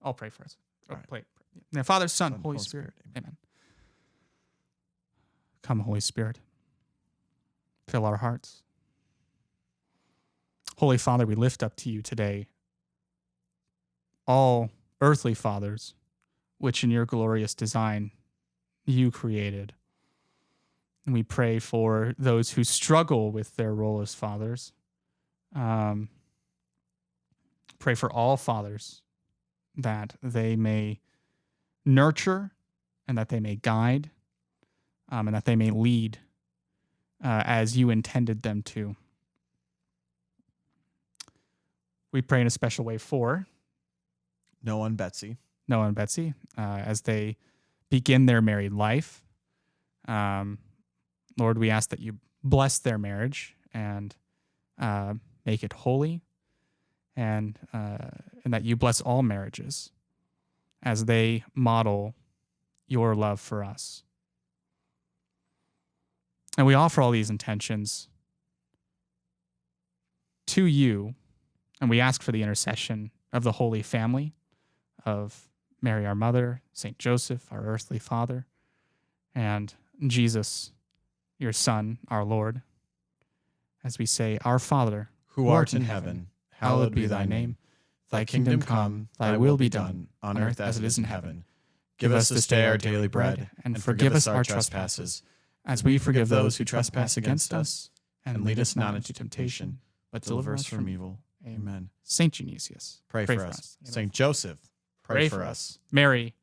I'll pray for us. All right. Pray. Now, Father, Son, Holy Spirit. Amen. Come, Holy Spirit. Fill our hearts. Holy Father, we lift up to you today all earthly fathers, which in your glorious design you created. And we pray for those who struggle with their role as fathers. Pray for all fathers that they may nurture and that they may guide and that they may lead as you intended them to. We pray in a special way for Noah and Betsy. As they begin their married life. Lord, we ask that you bless their marriage and make it holy, and that you bless all marriages as they model your love for us. And we offer all these intentions to you, and we ask for the intercession of the Holy Family, of Mary, our mother, Saint Joseph, our earthly father, and Jesus, your Son, our Lord, as we say, Our Father, who art in heaven, hallowed be thy name. Thy kingdom come, thy will be done, on earth as it is in heaven. Give us this day our daily bread, and forgive us our trespasses, as we forgive those who trespass against us. And lead us not into temptation, but deliver us from evil. Amen. Saint Genesius, pray for us. Saint Joseph, pray for us. Mary,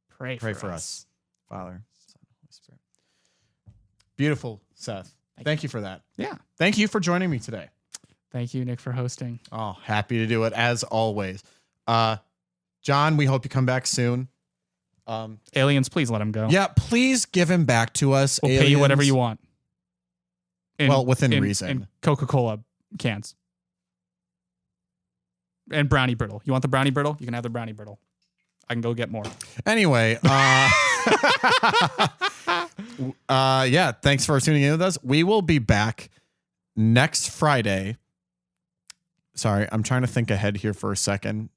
pray for us. Father, Son, Holy Spirit. Beautiful, Seth. Thank you for that. Yeah. Thank you for joining me today. Thank you, Nick, for hosting. Oh, happy to do it as always. John, we hope you come back soon. Aliens, please let him go. Yeah, please give him back to us. We'll pay you whatever you want. Within reason. In Coca-Cola cans. And brownie brittle. You want the brownie brittle? You can have the brownie brittle. I can go get more. Anyway, yeah, thanks for tuning in with us. We will be back next Friday. Sorry, I'm trying to think ahead here for a second.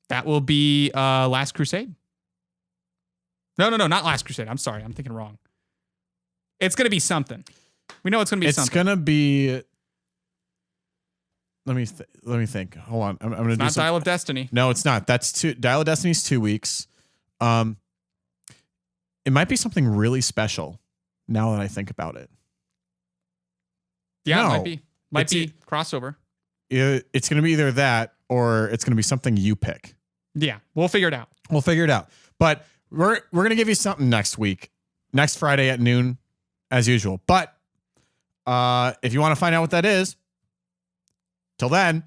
That will be Last Crusade. No, not Last Crusade. I'm sorry. I'm thinking wrong. It's going to be something. We know it's going to be something. It's going to be... Let me think. Hold on. I'm going to do not Dial of Destiny. No, it's not. Dial of Destiny's 2 weeks. It might be something really special now that I think about it. Yeah, it might be crossover. It's going to be either that or it's going to be something you pick. Yeah, we'll figure it out. But we're going to give you something next week, next Friday at noon, as usual. But if you want to find out what that is, till then,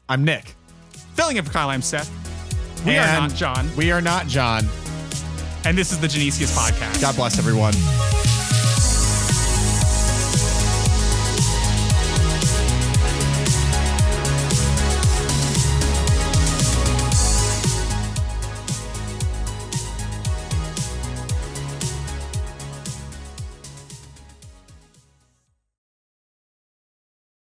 I'm Nick. Filling in for Kyle, I'm Seth. We are not John. We are not John. And this is the Genesius Podcast. God bless everyone.